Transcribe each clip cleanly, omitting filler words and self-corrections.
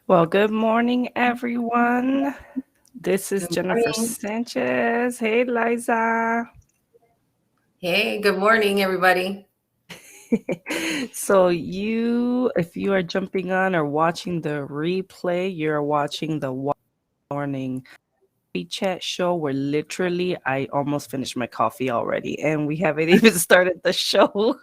Well, good morning, everyone. This is Good Jennifer morning. Sanchez. Hey, Liza. Hey, good morning, everybody. If you are jumping on or watching the replay, you're watching the morning chat show where literally I almost finished my coffee already and we haven't even started the show.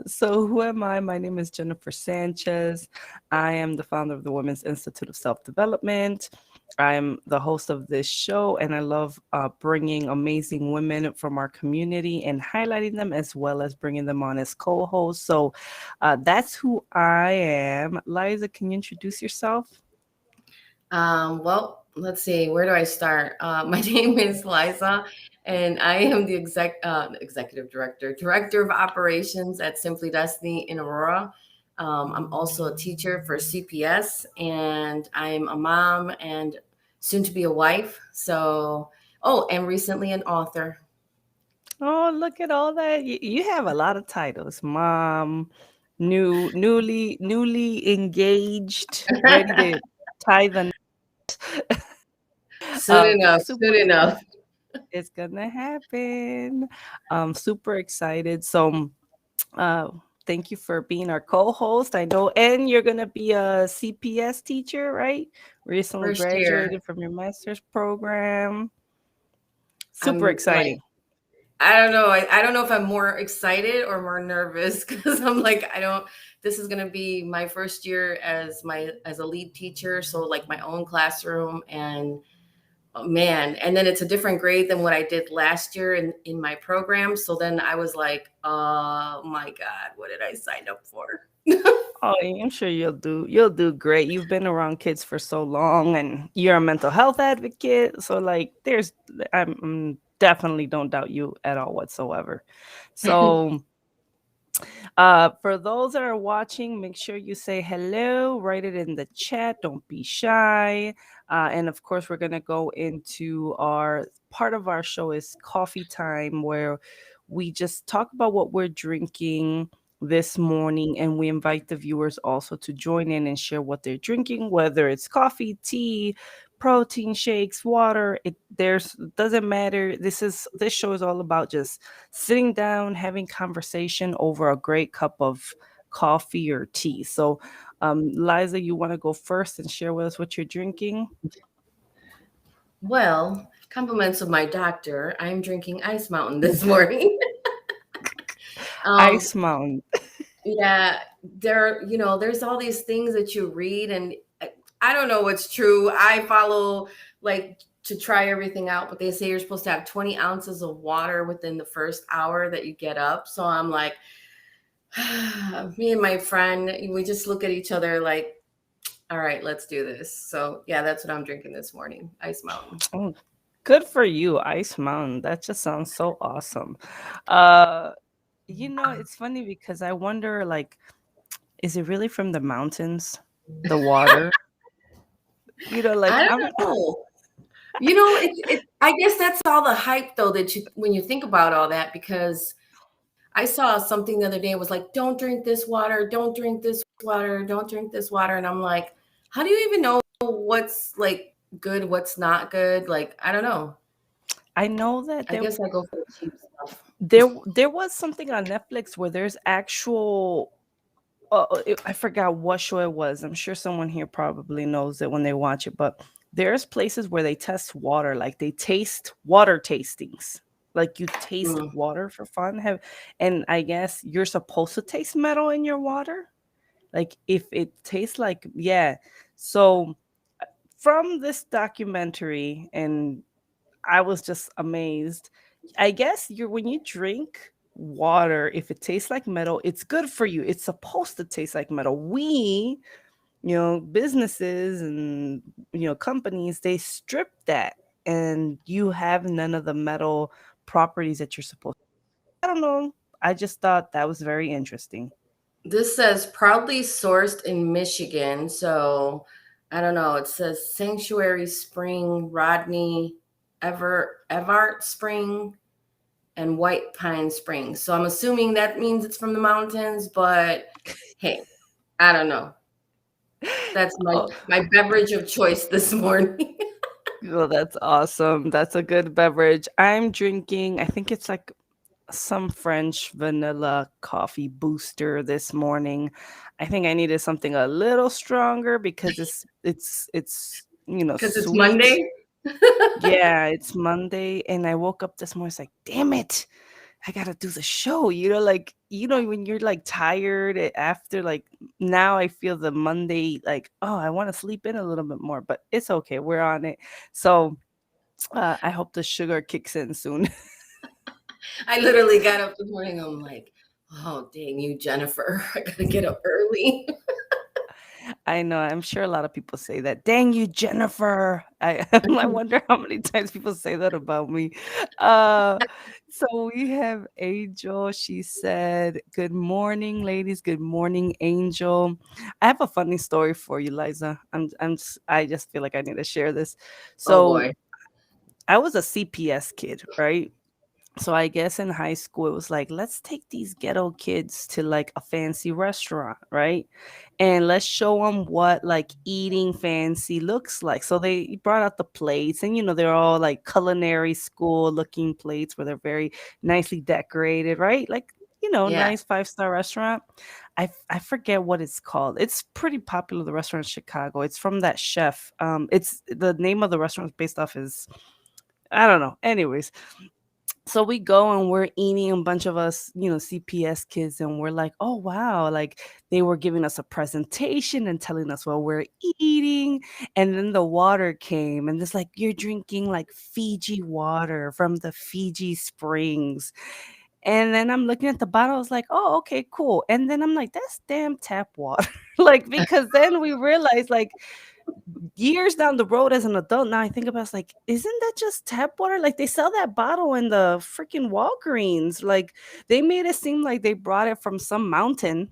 So who am I? My name is Jennifer Sanchez. I am the founder of the Women's Institute of Self-Development. I'm the host of this show, and I love bringing amazing women from our community and highlighting them as well as bringing them on as co-hosts. So that's who I am. Liza, can you introduce yourself? Well, let's see. Where do I start? My name is Liza, and I am the executive director of operations at Simply Destiny in Aurora. I'm also a teacher for CPS, and I'm a mom and soon to be a wife. And recently an author. Oh, look at all that. You have a lot of titles. Mom, newly engaged, ready to tie the Soon enough, super soon enough. it's gonna happen. Super excited. So uh thank you for being our co-host. I know, and you're gonna be a CPS teacher, right? Recently First year. graduated from your master's program. Super I'm like, exciting. I don't know. I don't know if I'm more excited or more nervous because I'm like, I don't. This is gonna be my first year as a lead teacher, so like my own classroom, and oh, man, and then it's a different grade than what I did last year in my program. So then I was like, oh my God, what did I sign up for? Oh, I'm sure you'll do great. You've been around kids for so long and you're a mental health advocate. So like I'm definitely don't doubt you at all whatsoever. So for those that are watching, make sure you say hello, write it in the chat. Don't be shy. And of course, we're going to go into our part of our show is coffee time, where we just talk about what we're drinking this morning. And we invite the viewers also to join in and share what they're drinking, whether it's coffee, tea, protein shakes, water. It there's doesn't matter. This show is all about just sitting down, having conversation over a great cup of coffee or tea. So, Liza, you want to go first and share with us what you're drinking? Well, compliments of my doctor. I'm drinking Ice Mountain this morning. um, Ice Mountain. Yeah, there's all these things that you read, and I don't know what's true. I follow like to try everything out, but they say you're supposed to have 20 ounces of water within the first hour that you get up. So I'm like, me and my friend, we just look at each other like, all right, let's do this. So yeah, that's what I'm drinking this morning, Ice Mountain. Oh, good for you, Ice Mountain. That just sounds so awesome. Uh, it's funny because I wonder, like, is it really from the mountains, the water? Like I don't I'm. know. I guess that's all the hype though that you when you think about all that, because I saw something the other day. It was like, don't drink this water, don't drink this water, don't drink this water. And I'm like, how do you even know what's like good, what's not good? Like, I don't know. I know that I guess I go for the cheap stuff. there was something on Netflix where there's actual I forgot what show it was. I'm sure someone here probably knows it when they watch it, but there's places where they test water, like they taste water tastings. Like you taste Mm. water for fun. And I guess you're supposed to taste metal in your water. Like if it tastes like, yeah. So from this documentary, and I was just amazed. I guess when you drink water, if it tastes like metal, it's good for you. It's supposed to taste like metal. Businesses and companies, they strip that and you have none of the metal properties that you're supposed to. I don't know. I just thought that was very interesting. This says proudly sourced in Michigan. So I don't know. It says Sanctuary Spring, Rodney, Evart Spring, and White Pine Springs. So I'm assuming that means it's from the mountains, but hey, I don't know. That's Oh, my beverage of choice this morning. well, that's awesome. That's a good beverage. I'm drinking, I think it's like some French vanilla coffee booster this morning. I think I needed something a little stronger because it's Because it's sweet. Monday. Yeah, it's Monday and I woke up this morning, it's like, damn it. I gotta do the show, like, when you're like tired after like now I feel the Monday, like, oh, I want to sleep in a little bit more, but it's okay. We're on it. So I hope the sugar kicks in soon. I literally got up this morning. I'm like, oh, dang you, Jennifer. I gotta get up early. I know. I'm sure a lot of people say that. Dang you, Jennifer. I I wonder how many times people say that about me. Uh, so we have Angel. She said, "Good morning, ladies. Good morning, Angel." I have a funny story for you, Liza. I just feel like I need to share this. Oh So boy. I was a CPS kid, right? So I guess in high school it was like, let's take these ghetto kids to like a fancy restaurant, right? And let's show them what like eating fancy looks like. So they brought out the plates, and they're all like culinary school looking plates where they're very nicely decorated, right? Like, Yeah. nice five-star restaurant. I forget what it's called. It's pretty popular, the restaurant in Chicago. It's from that chef. It's the name of the restaurant is based off his, I don't know. Anyways, so we go and we're eating, a bunch of us, CPS kids, and we're like, oh wow, like they were giving us a presentation and telling us what we're eating. And then the water came, and it's like, you're drinking like Fiji water from the Fiji springs. And then I'm looking at the bottle, I was like, oh, okay, cool. And then I'm like, that's damn tap water. Like, because then we realized, like, years down the road as an adult, now I think about it's like, isn't that just tap water? Like they sell that bottle in the freaking Walgreens. Like they made it seem like they brought it from some mountain,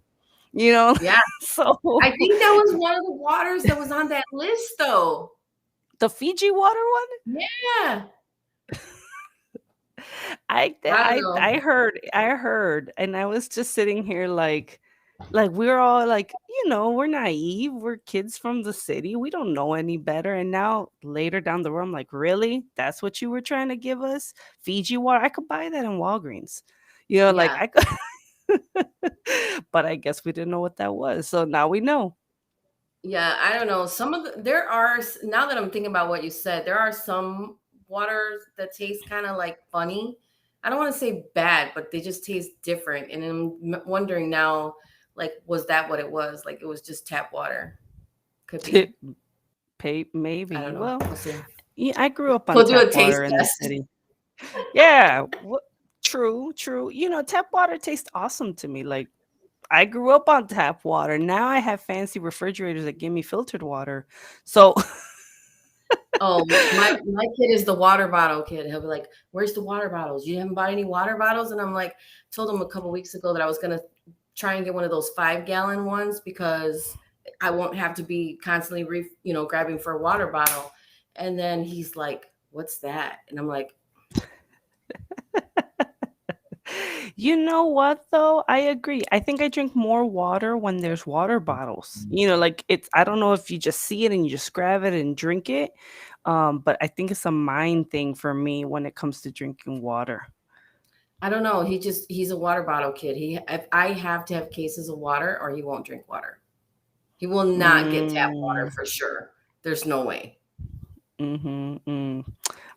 you know? Yeah. So I think that was one of the waters that was on that list, though. the Fiji water one? Yeah. I don't know. I heard, and I was just sitting here like we're all like, we're naive. We're kids from the city. We don't know any better. And now later down the road, I'm like, really? That's what you were trying to give us? Fiji water? I could buy that in Walgreens. Like Yeah. I could but I guess we didn't know what that was. So now we know. Yeah, I don't know. Some of the there are now that I'm thinking about what you said, there are some waters that taste kind of like funny. I don't want to say bad, but they just taste different. And I'm wondering now, like, was that what it was? Like, it was just tap water. Could be. I Maybe. don't know. Well, We'll see. yeah, I grew up on We'll do tap a taste water in the test. city. Yeah. True, true. Tap water tastes awesome to me. Like I grew up on tap water. Now I have fancy refrigerators that give me filtered water. So Oh, my kid is the water bottle kid. He'll be like, "Where's the water bottles? You haven't bought any water bottles?" And I'm like, told him a couple weeks ago that I was gonna try and get one of those 5 gallon ones because I won't have to be constantly grabbing for a water bottle. And then he's like, "What's that?" And I'm like, you know what though? I agree. I think I drink more water when there's water bottles. Like it's I don't know if you just see it and you just grab it and drink it. But I think it's a mind thing for me when it comes to drinking water. I don't know. He's a water bottle kid. If I have to have cases of water or he won't drink water. He will not get tap water Mm, for sure. There's no way. mm-hmm, mm.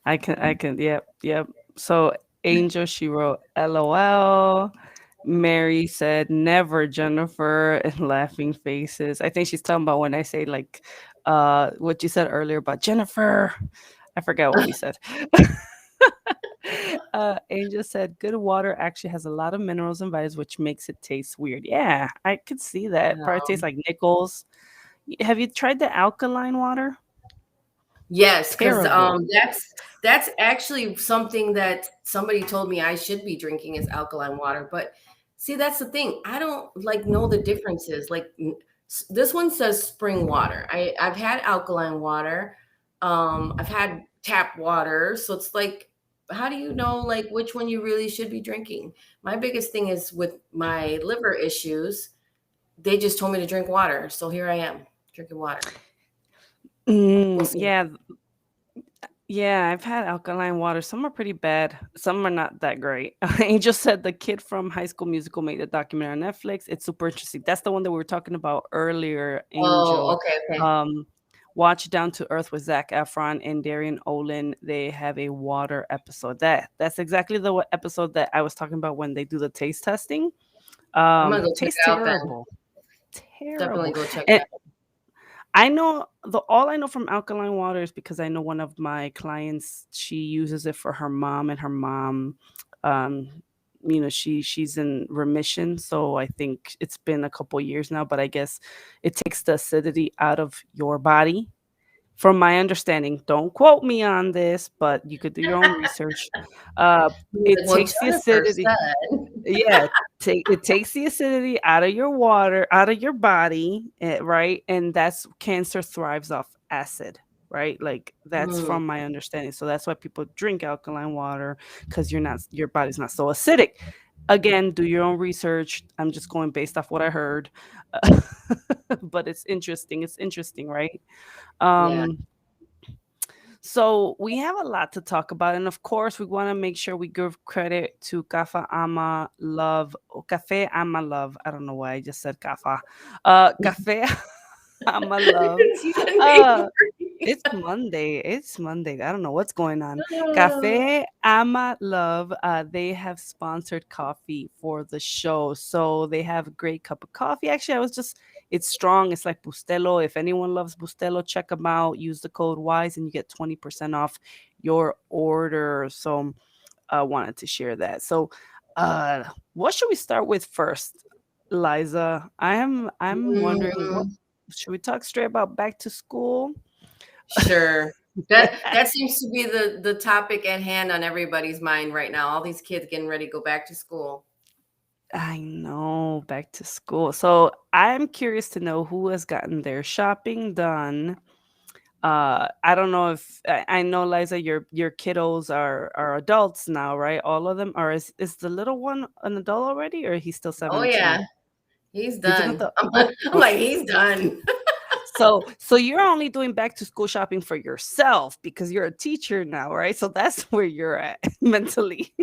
I can, yep, yep. So Angel, she wrote LOL. Mary said, never, Jennifer, and laughing faces. I think she's talking about when I say like what you said earlier about Jennifer. I forgot what we said. Angel said, good water actually has a lot of minerals and vitamins, which makes it taste weird. Yeah, I could see that. Probably tastes like nickels. Have you tried the alkaline water? Yes, because Terrible. that's actually something that somebody told me I should be drinking is alkaline water. But see, that's the thing. I don't like know the differences. Like this one says spring water. I've had alkaline water. I've had tap water. So it's like, how do you know like which one you really should be drinking? My biggest thing is with my liver issues. They just told me to drink water, so here I am. drinking water. We'll Mm, see. yeah, yeah, I've had alkaline water. Some are pretty bad. Some are not that great. Angel said the kid from High School Musical made a documentary on Netflix. It's super interesting. That's the one that we were talking about earlier, Oh, Angel. okay, okay. Um, Watch Down to Earth with Zach Efron and Darian Olin. They have a water episode. That's exactly the episode that I was talking about when they do the taste testing. I'm gonna go check Tastes it out then. terrible, Definitely terrible. go check And that out. I know the all I know from alkaline water is because I know one of my clients, she uses it for her mom, and her mom, um, she's in remission. So I think it's been a couple years now, but I guess it takes the acidity out of your body. From my understanding, don't quote me on this, but you could do your own research. Uh, He's it like, well, takes the Jennifer acidity. said. Yeah, it takes the acidity out of your water, out of your body, right? And that's cancer thrives off acid, right? Like that's Hmm, from my understanding. So that's why people drink alkaline water because your body's not so acidic. Again, do your own research. I'm just going based off what I heard, but it's interesting. It's interesting, right? yeah. Um, so we have a lot to talk about, and of course, we want to make sure we give credit to Cafe Ama Love, or Cafe Ama Love. I don't know why I just said Cafa. Cafe Ama Love. It's Monday Uh, morning. it's Monday. It's Monday. I don't know what's going on. Cafe Ama Love, they have sponsored coffee for the show. So they have a great cup of coffee. Actually, it's strong. It's like Bustelo. If anyone loves Bustelo, check them out. Use the code WISE and you get 20% off your order. So I wanted to share that. So, what should we start with first, Liza? I'm wondering what Mm, should we talk straight about back to school? sure. That seems to be the topic at hand on everybody's mind right now. All these kids getting ready to go back to school. I know, back to school. So I'm curious to know who has gotten their shopping done. I don't know if I know, Liza, your kiddos are adults now, right? All of them, or is the little one an adult already, or he's still Oh yeah, 17? he's He's an done. adult. I'm like, Okay. he's done. So you're only doing back to school shopping for yourself because you're a teacher now, right? So that's where you're at mentally.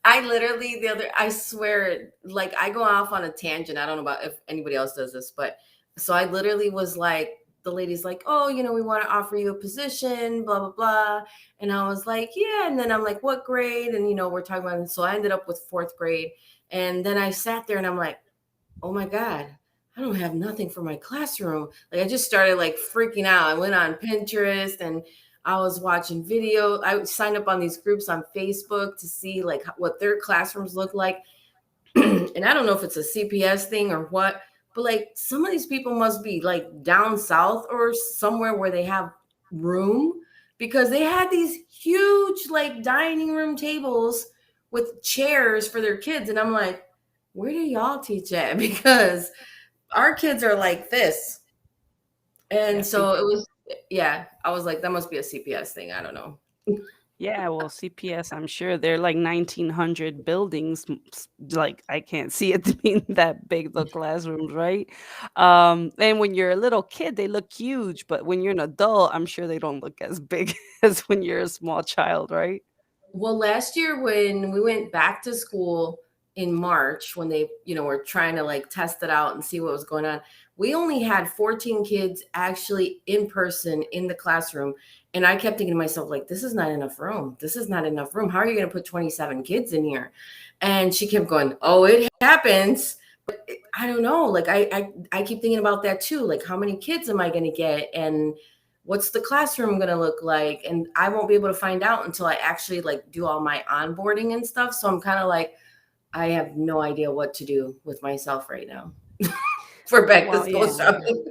I literally I swear, like I go off on a tangent. I don't know about if anybody else does this, but so I literally was like, the lady's like, oh, we want to offer you a position, blah, blah, blah. And I was like, yeah. And then I'm like, what grade? And, we're talking about, and so I ended up with fourth grade. And then I sat there and I'm like, oh my God, I don't have nothing for my classroom. Like I just started like freaking out. I went on Pinterest and I was watching video. I signed up on these groups on Facebook to see like what their classrooms look like. And I don't know if it's a CPS thing or what, but like some of these people must be like down south or somewhere where they have room because they had these huge like dining room tables with chairs for their kids. And I'm like, where do y'all teach at? Because our kids are like this. Yeah, And see, so it was, yeah, I was like, that must be a CPS thing. I don't know. yeah, well, CPS, I'm sure they're like 1900 buildings. Like I can't see it being that big, the classrooms, right? And when you're a little kid, they look huge, but when you're an adult, I'm sure they don't look as big as when you're a small child, right? Well, last year when we went back to school in March, when they, were trying to like test it out and see what was going on, we only had 14 kids actually in person in the classroom. And I kept thinking to myself, like, this is not enough room. This is not enough room. How are you going to put 27 kids in here? And she kept going, oh, it happens. I don't know. Like I keep thinking about that too. Like how many kids am I going to get? And what's the classroom going to look like? And I won't be able to find out until I actually like do all my onboarding and stuff. So I'm kind of like, I have no idea what to do with myself right now for back to Well, school yeah. shopping.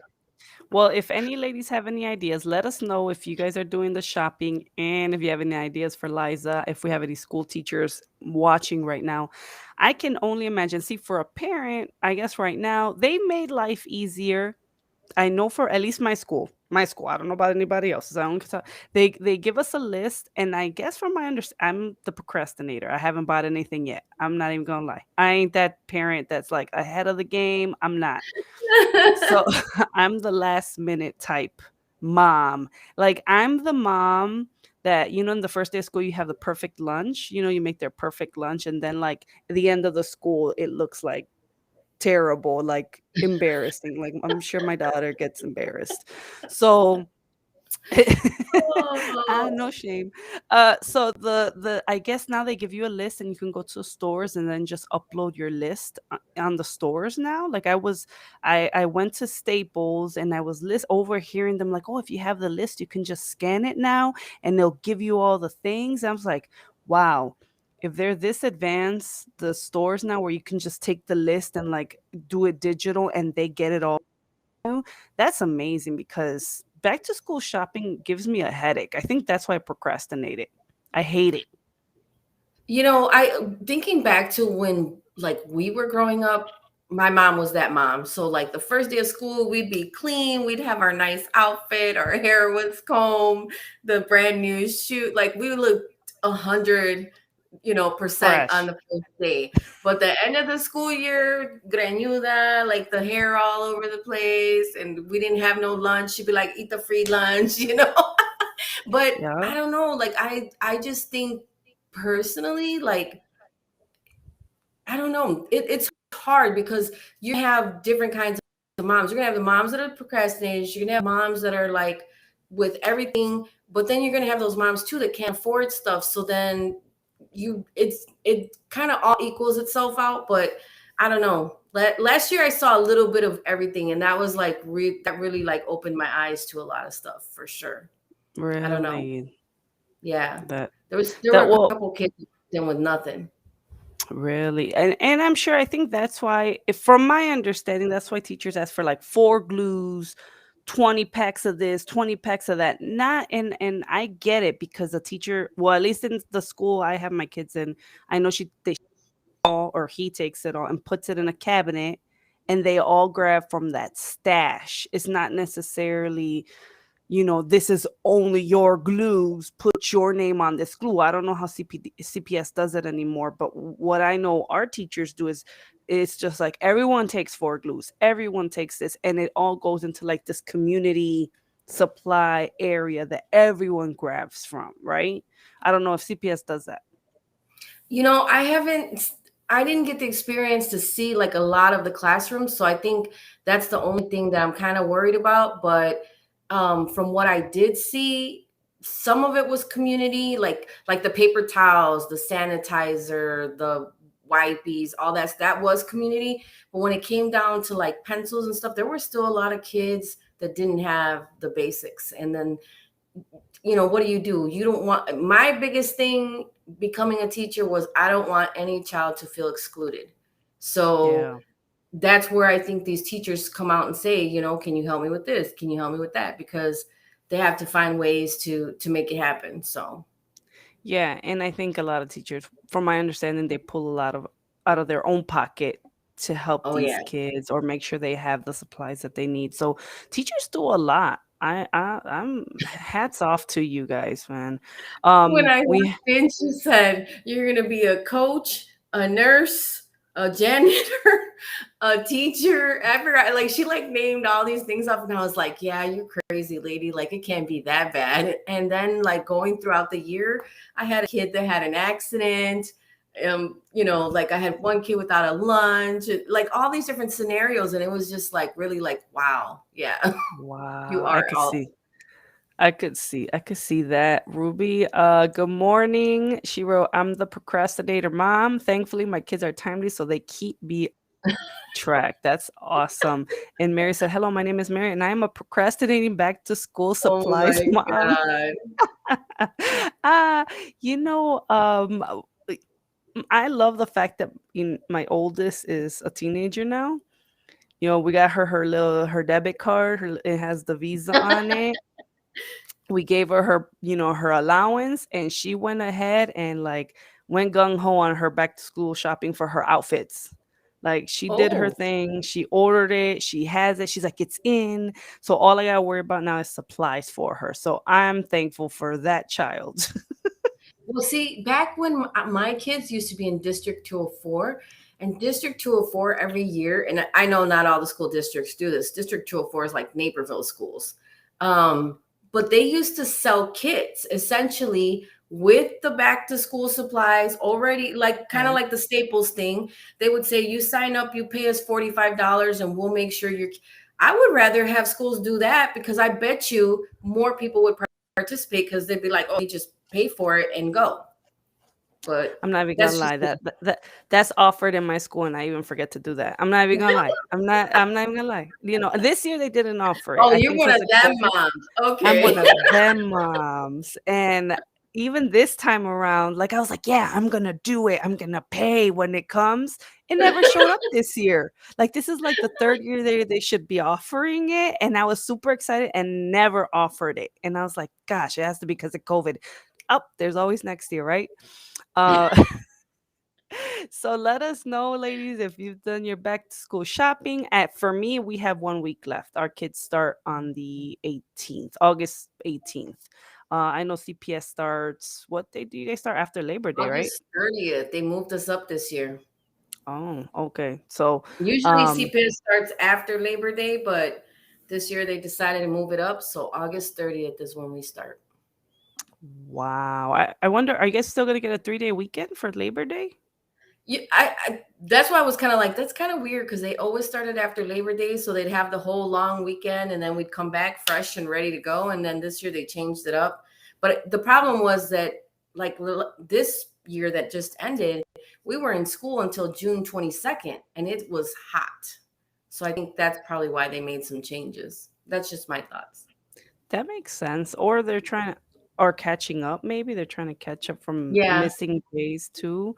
Well, if any ladies have any ideas, let us know if you guys are doing the shopping and if you have any ideas for Liza, if we have any school teachers watching right now. I can only imagine. See, for a parent, I guess right now, they made life easier. I know for at least my school, I don't know about anybody else's. I don't talk, they give us a list, and I guess from my understanding, I'm the procrastinator. I haven't bought anything yet. I'm not even gonna lie. I ain't that parent that's like ahead of the game. I'm not. So I'm the last minute type mom. Like I'm the mom that, in the first day of school you have the perfect lunch. You make their perfect lunch, and then like at the end of the school it looks like terrible, like embarrassing. Like I'm sure my daughter gets embarrassed. So no Oh. shame. So the I guess now they give you a list and you can go to stores and then just upload your list on the stores now. Like I went to Staples and I was list overhearing them like, oh, if you have the list, you can just scan it now and they'll give you all the things. I was like, wow. If they're this advanced, the stores now where you can just take the list and like do it digital and they get it all, that's amazing because back to school shopping gives me a headache. I think that's why I procrastinate it. I hate it. I thinking back to when like we were growing up, my mom was that mom. So like the first day of school, we'd be clean, we'd have our nice outfit, our hair was combed, the brand new shoe. Like we looked 100% on Fresh. the first day. But the end of the school year, greñuda, like the hair all over the place, and we didn't have no lunch. She'd be like, eat the free lunch. But Yeah. I don't know, like I just think personally, like I don't know, it's hard because you have different kinds of moms. You're gonna have the moms that are procrastinators. You're gonna have moms that are like with everything, but then you're gonna have those moms too that can't afford stuff. So then it kind of all equals itself out. But I don't know. Last year I saw a little bit of everything, and that was like that really like opened my eyes to a lot of stuff for sure. I don't know. Really. Yeah. That There that were a will couple kids then with nothing. really, and I'm sure, I think that's why, if from my understanding, that's why teachers ask for like four glues, 20 packs of this, 20 packs of that. Not and I get it because the teacher, well, at least in the school I have my kids in, I know they all, or he takes it all and puts it in a cabinet and they all grab from that stash. It's not necessarily, this is only your glues, put your name on this glue. I don't know how CPS does it anymore, but what I know our teachers do is it's just like everyone takes four glues, everyone takes this, and it all goes into like this community supply area that everyone grabs from, right? I don't know if CPS does that. I didn't get the experience to see like a lot of the classrooms. So I think that's the only thing that I'm kind of worried about. But from what I did see, some of it was community, like the paper towels, the sanitizer, the wipies, all that was community. But when it came down to like pencils and stuff, there were still a lot of kids that didn't have the basics. And then what do? You don't want, my biggest thing becoming a teacher was I don't want any child to feel excluded. So Yeah. that's where I think these teachers come out and say, can you help me with this? Can you help me with that? Because they have to find ways to make it happen. So, Yeah, and I think a lot of teachers, from my understanding, they pull a lot of out of their own pocket to help oh these yeah. kids or make sure they have the supplies that they need. So teachers do a lot. I'm hats off to you guys, man. When I We walked in, she said, "You're going to be a coach, a nurse, a janitor, a teacher." I forgot, like she like named all these things up, and I was like, "Yeah, you're crazy, lady. Like it can't be that bad." And then like going throughout the year, I had a kid that had an accident. Like I had one kid without a lunch, like all these different scenarios, and it was just like really like, wow, yeah, you wow, are all. I could see that. Ruby, good morning. She wrote, I'm the procrastinator mom. Thankfully, my kids are timely, so they keep me track. That's awesome. And Mary said, hello, my name is Mary, and I am a procrastinating back to school Oh supplies my mom. god. uh, you know, I love the fact that my oldest is a teenager now. We got her debit card. It has the Visa on it. We gave her allowance, and she went ahead and like went gung ho on her back to school shopping for her outfits. Like she did her Oh, thing, she ordered it, she has it. She's like, it's in. So all I gotta worry about now is supplies for her. So I'm thankful for that child. well, see, back when my kids used to be in District 204, and District 204 every year, and I know not all the school districts do this. District 204 is like Naperville schools. Um, but they used to sell kits essentially with the back to school supplies already, like kind of Right. like the Staples thing. They would say, you sign up, you pay us $45, and we'll make sure you're. I would rather have schools do that because I bet you more people would participate because they'd be like, oh, just pay for it and go. But I'm not even gonna that's just lie. me. That's offered in my school, and I even forget to do that. I'm not even gonna lie. I'm not even gonna lie. This year they didn't offer it. Oh, I you're think one of because of them COVID. moms. I'm Okay. one of them moms. And even this time around, like I was like, yeah, I'm gonna do it. I'm gonna pay when it comes. It never showed up this year. Like this is like the third year they should be offering it. And I was super excited and never offered it. And I was like, gosh, it has to be because of COVID. Oh, there's always next year, right? Uh so let us know, ladies, if you've done your back to school shopping. At For me, we have 1 week left. Our kids start on the 18th, August 18th. I know CPS starts. What day do they start after Labor Day, right? August 30th. They moved us up this year. Oh, okay. So, Usually um, CPS starts after Labor Day, but this year they decided to move it up. So August 30th is when we start. wow. I wonder, are you guys still gonna get a 3-day weekend for Labor Day? Yeah, that's why I was kind of like, that's kind of weird because they always started after Labor Day, so they'd have the whole long weekend, and then we'd come back fresh and ready to go. And then this year they changed it up. But the problem was that, like this year that just ended, we were in school until June 22nd, and it was hot. So I think that's probably why they made some changes. That's just my thoughts. That makes sense. Or they're trying to, or catching up, maybe they're trying to catch up from Yeah. missing days too.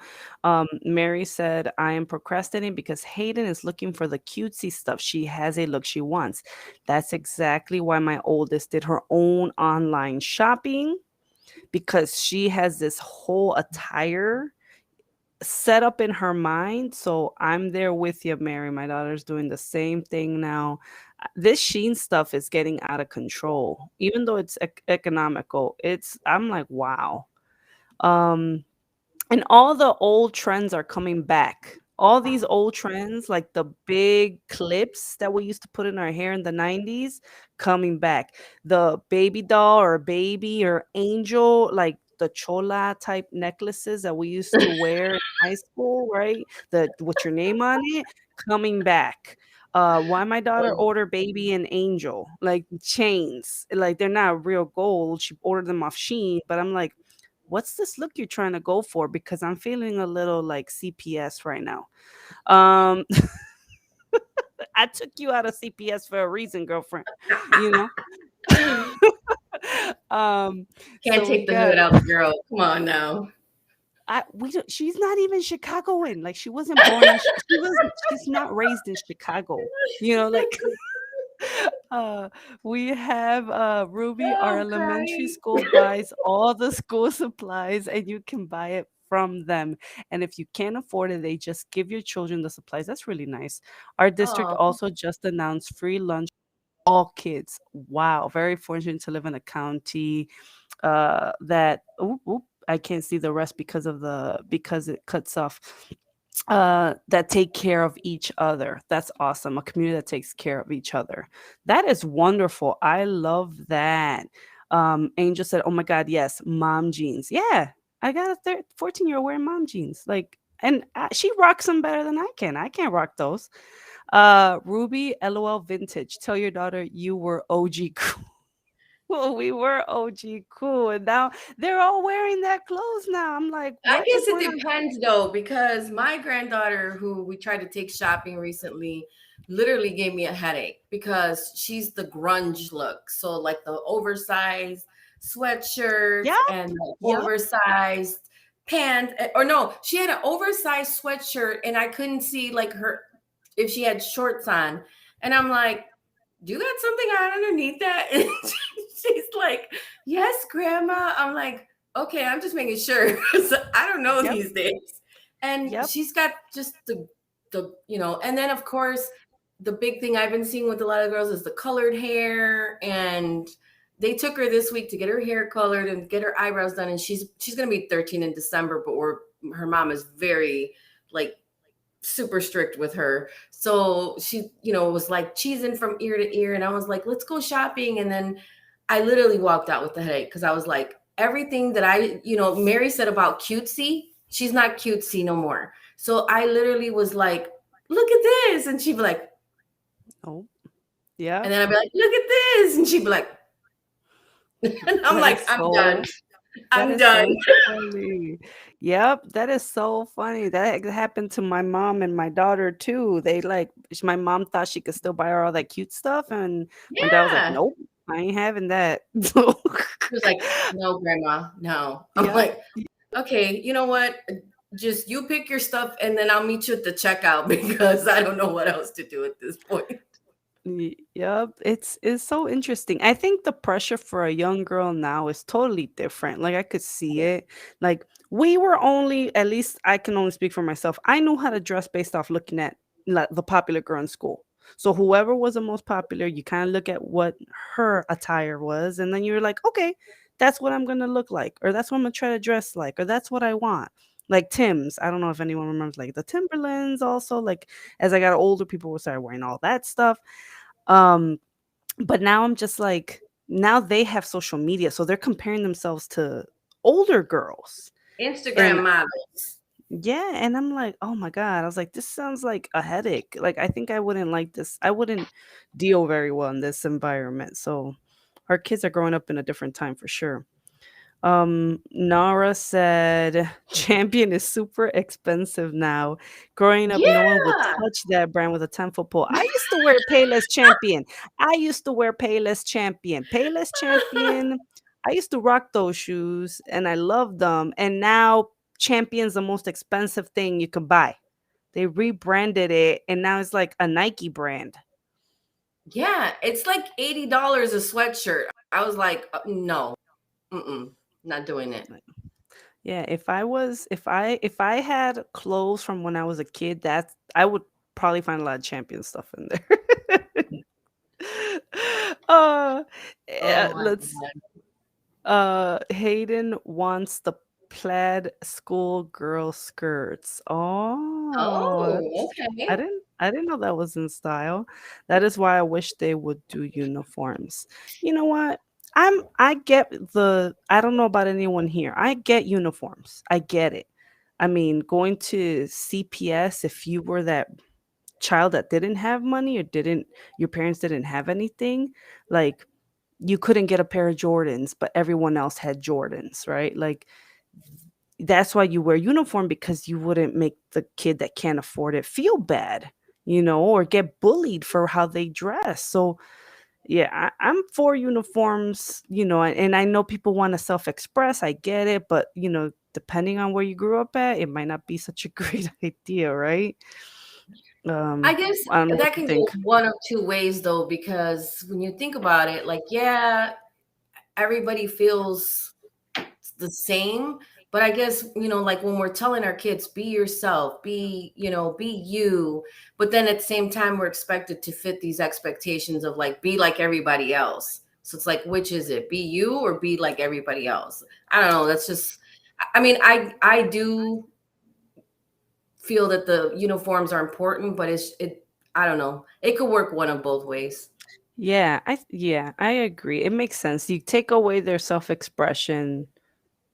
Mary said, I am procrastinating because Hayden is looking for the cutesy stuff. She has a look she wants. That's exactly why my oldest did her own online shopping, because she has this whole attire set up in her mind. So I'm there with you, Mary. My daughter's doing the same thing now. This Sheen stuff is getting out of control. Even though it's economical, I'm like, wow. Um, and all the old trends are coming back. All these old trends, like the big clips that we used to put in our hair in the 90s, coming back. The baby doll or baby or angel, like the chola type necklaces that we used to wear in high school, right? The with your name on it, coming back. Why my daughter order baby and angel, like chains, like they're not real gold. She ordered them off Sheen, but I'm like, what's this look you're trying to go for? Because I'm feeling a little like CPS right now. Um, I took you out of CPS for a reason, girlfriend. You know. um, Can't so we take the got. hood out the girl. Come on now. She's not even Chicagoan. Like she wasn't born in. She was. She's not raised in Chicago. Like. Uh, we have Ruby, our I'm elementary crying. school buys all the school supplies and you can buy it from them. And if you can't afford it, they just give your children the supplies. That's really nice. Our district Oh, also just announced free lunch for all kids. Wow, very fortunate to live in a county that I can't see the rest because it cuts off, that take care of each other. That's awesome. A community that takes care of each other. That is wonderful. I love that. Angel said, oh my God, yes, mom jeans. Yeah, I got a 14-year-old wearing mom jeans. Like, and she rocks them better than I can. I can't rock those. Ruby, LOL vintage. Tell your daughter you were OG cool. Well, we were OG cool, and now they're all wearing that clothes now. I'm like, I what is guess it going on? depends though, because my granddaughter, who we tried to take shopping recently, literally gave me a headache because she's the grunge look. So, like the oversized sweatshirts Yep, and the yep, oversized pants, or no, she had an oversized sweatshirt, and I couldn't see like her if she had shorts on. And I'm like, do you got something on underneath that? And she's like, yes, grandma. I'm like, okay, I'm just making sure. So I don't know yep, these days. And yep. she's got just the and then of course the big thing I've been seeing with a lot of girls is the colored hair. And they took her this week to get her hair colored and get her eyebrows done, and she's going to be 13 in December, but her mom is very like super strict with her. So she, was like cheesing from ear to ear. And I was like, let's go shopping. And then I literally walked out with a headache because I was like, everything that Mary said about cutesy, she's not cutesy no more. So I literally was like, look at this. And she'd be like, Oh, yeah. and then I'd be like, look at this. And she'd be like, and I'm That like, is I'm done. so that I'm is done. so funny. Yep, that is so funny. That happened to my mom and my daughter too. My mom thought she could still buy her all that cute stuff, and my dad was like, Yeah. "Nope, I ain't having that." So, She was like, no, grandma, no. I'm yeah. like, okay, you know what? Just you pick your stuff and then I'll meet you at the checkout because I don't know what else to do at this point. Yep, it's so interesting. I think the pressure for a young girl now is totally different. Like I could see it. Like we were only, at least I can only speak for myself. I knew how to dress based off looking at like the popular girl in school. So whoever was the most popular, you kind of look at what her attire was, and then you're like, okay, that's what I'm gonna look like, or that's what I'm gonna try to dress like, or that's what I want. Like Tim's. I don't know if anyone remembers like the Timberlands also. Like as I got older, people would start wearing all that stuff. um, but now I'm just like, now they have social media, so they're comparing themselves to older girls. And Instagram models. yeah, and I'm like, "Oh my god." I was like, "This sounds like a headache." Like I think I wouldn't like this. I wouldn't deal very well in this environment. So our kids are growing up in a different time for sure. Nara said, Champion is super expensive now. Growing up, no one would Yeah. touch that brand with a 10-foot pole. I used to wear Payless Champion. I used to wear Payless Champion. Payless Champion. I used to rock those shoes and I loved them. And now Champion's the most expensive thing you can buy. They rebranded it and now it's like a Nike brand. Yeah. It's like $80 a sweatshirt. I was like, no, not doing it. Yeah, if I had clothes from when I was a kid, that's I would probably find a lot of champion stuff in there. uh Oh my let's God. Hayden wants the plaid schoolgirl skirts. Oh, Oh, that's okay. I didn't know that was in style. That is why I wish they would do uniforms. You know what? I get I don't know about anyone here. I get uniforms. I get it. I mean, going to CPS, if you were that child that didn't have money or didn't your parents didn't have anything, like you couldn't get a pair of Jordans, but everyone else had Jordans, right? Like that's why you wear uniform, because you wouldn't make the kid that can't afford it feel bad, or get bullied for how they dress. So yeah, I'm for uniforms, and I know people want to self-express. I get it, but depending on where you grew up at, it might not be such a great idea, right? I guess I don't know what that you can think. go one of two ways though, because when you think about it, like, yeah, everybody feels the same. But I guess, like when we're telling our kids, be yourself, be you. But then at the same time, we're expected to fit these expectations of like, be like everybody else. So it's like, which is it? Be you or be like everybody else? I don't know. That's just, I mean, I do feel that the uniforms are important, but I don't know. It could work one of both ways. Yeah, I agree. It makes sense. You take away their self-expression,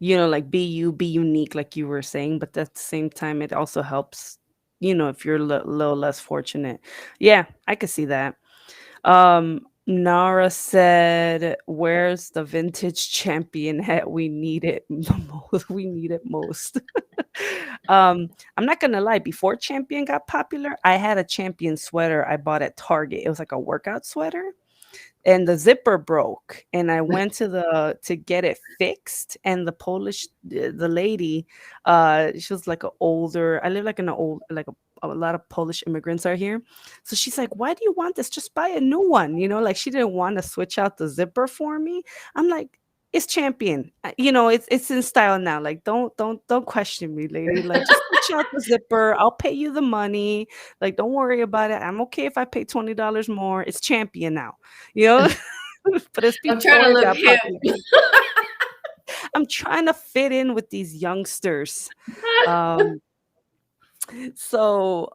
like be you, be unique, like you were saying, but at the same time, it also helps, if you're a little less fortunate. Yeah, I could see that. Nara said, "Where's the vintage champion hat? We need it the most. We need it most." I'm not gonna lie. Before Champion got popular, I had a Champion sweater I bought at Target. It was like a workout sweater, and the zipper broke, and I went to get it fixed, and the lady, she was like a older, I live like in an old, like a lot of Polish immigrants are here, so she's like, why do you want this, just buy a new one, like she didn't want to switch out the zipper for me. I'm like, it's champion. It's in style now. Like, don't question me, lady. Like, just switch out the zipper. I'll pay you the money. Like, don't worry about it. I'm okay if I pay $20 more. It's champion now. You know. But it's I'm trying to before it look got hip. popular. I'm trying to fit in with these youngsters. Um, so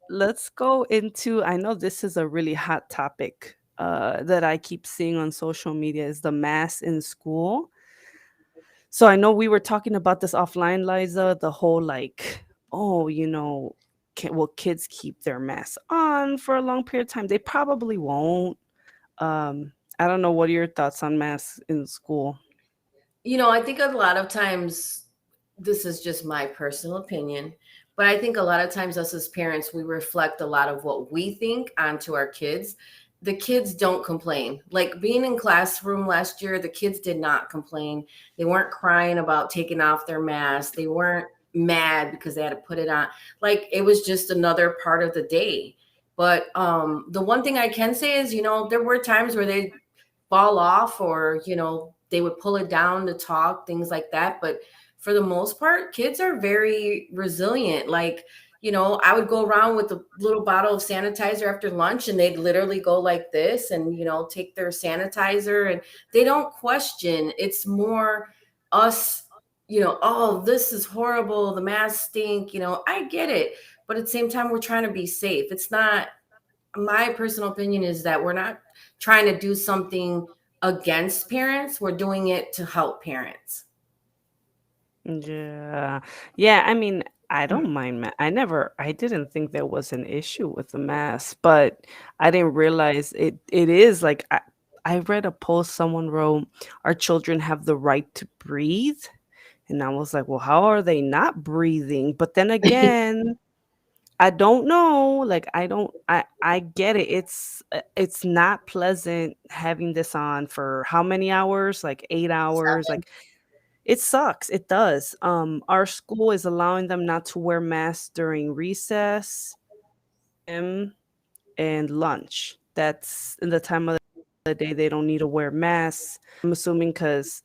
let's go into, I know this is a really hot topic that I keep seeing on social media is the mass in school. So I know we were talking about this offline, Liza, the whole like, oh, will kids keep their masks on for a long period of time? They probably won't. I don't know. What are your thoughts on masks in school? I think a lot of times, this is just my personal opinion, but I think a lot of times us as parents, we reflect a lot of what we think onto our kids. The kids don't complain. Like being in classroom last year, the kids did not complain. They weren't crying about taking off their mask. They weren't mad because they had to put it on. Like it was just another part of the day. But the one thing I can say is, there were times where they fall off, or they would pull it down to talk, things like that. But for the most part, kids are very resilient. Like, I would go around with a little bottle of sanitizer after lunch, and they'd literally go like this and take their sanitizer, and they don't question. It's more us, oh, this is horrible, the masks stink. I get it, but at the same time, we're trying to be safe. It's not, my personal opinion is that we're not trying to do something against parents. We're doing it to help parents. Yeah. Yeah, I mean, I don't mind I didn't think there was an issue with the mask, but I didn't realize it is like I read a post someone wrote, our children have the right to breathe. And I was like, well, how are they not breathing? But then again, I don't know. Like I get it. It's not pleasant having this on for how many hours? Like 8 hours. Like it sucks. It does. Our school is allowing them not to wear masks during recess, and lunch. That's in the time of the day they don't need to wear masks. I'm assuming because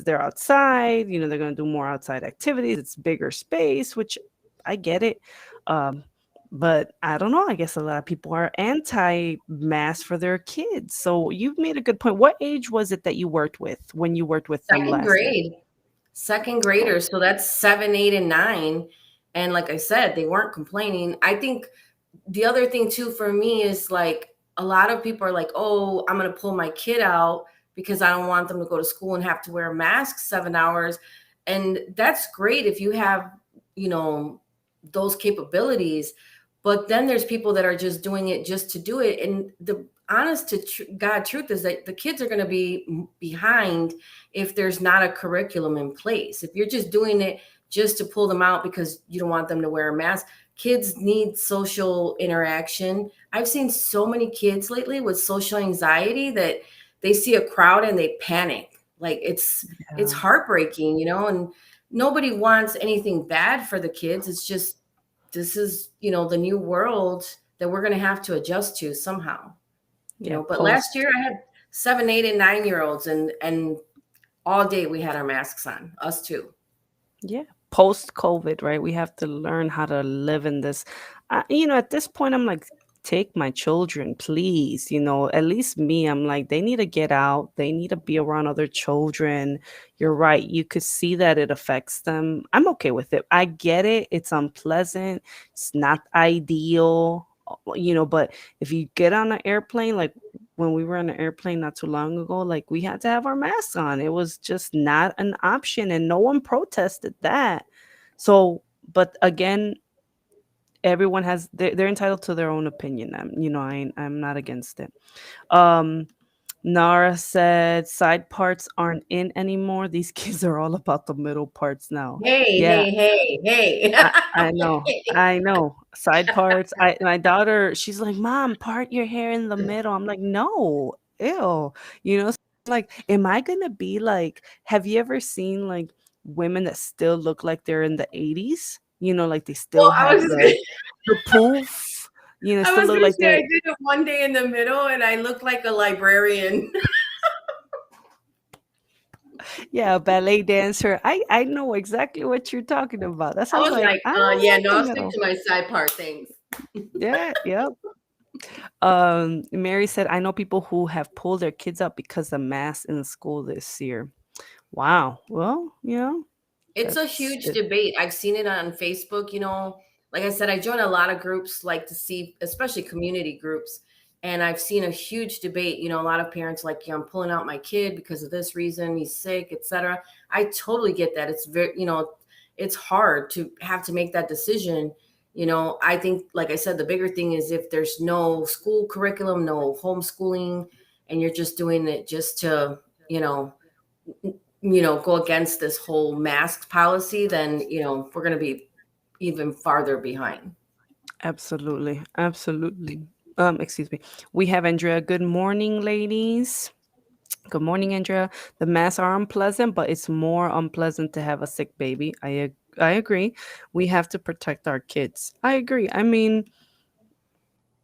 they're outside, they're gonna do more outside activities. It's bigger space, which I get it. Um, but I don't know. I guess a lot of people are anti-mask for their kids. So you've made a good point. What age was it that you worked with when you worked with them Second last year? grade, second Oh, graders. So that's 7, 8, and 9. And like I said, they weren't complaining. I think the other thing too for me is like a lot of people are like, oh, I'm going to pull my kid out because I don't want them to go to school and have to wear a mask 7 hours. And that's great if you have, you know, those capabilities. But then there's people that are just doing it just to do it. And the honest to God truth is that the kids are going to be behind if there's not a curriculum in place. If you're just doing it just to pull them out because you don't want them to wear a mask, kids need social interaction. I've seen so many kids lately with social anxiety that they see a crowd and they panic. Like it's yeah. heartbreaking, and nobody wants anything bad for the kids. It's just this is, the new world that we're going to have to adjust to somehow. Yeah. But last year I had 7, 8, and 9 year olds, and all day we had our masks on, us too. Yeah, post COVID, right? We have to learn how to live in this. At this point, I'm like, take my children, please. At least me, I'm like, they need to get out. They need to be around other children. You're right. You could see that it affects them. I'm okay with it. I get it. It's unpleasant. It's not ideal, but if you get on an airplane, like when we were on an airplane not too long ago, like we had to have our masks on. It was just not an option, and no one protested that. So, but again, everyone they're entitled to their own opinion. I'm not against it. Um, Nara said side parts aren't in anymore. These kids are all about the middle parts now. Hey, Yeah, hey, hey, hey. I know. I know. Side parts. My daughter, she's like, "Mom, part your hair in the middle." I'm like, "No. Ew." So like, am I gonna be like, have you ever seen like women that still look like they're in the 80s? Like they Well, still I have was just the poof, I still was look gonna like say I they're did it one day in the middle and I looked like a librarian. Yeah, ballet dancer. I know exactly what you're talking about. That I sounds was like like, I'm yeah, right no, in the I'll stick middle. to my side part things. Yeah, yep. Mary said, I know people who have pulled their kids up because of masks in the school this year. Wow. Well, It's a that's huge it. debate. I've seen it on Facebook. Like I said, I join a lot of groups, like to see, especially community groups. And I've seen a huge debate. A lot of parents like, I'm pulling out my kid because of this reason, he's sick, etc. I totally get that. It's very, it's hard to have to make that decision. I think, like I said, the bigger thing is if there's no school curriculum, no homeschooling, and you're just doing it just to, you know, go against this whole mask policy, then, we're going to be even farther behind. Absolutely. Absolutely. Excuse me. We have Andrea. Good morning, ladies. Good morning, Andrea. The masks are unpleasant, but it's more unpleasant to have a sick baby. I agree. We have to protect our kids. I agree. I mean,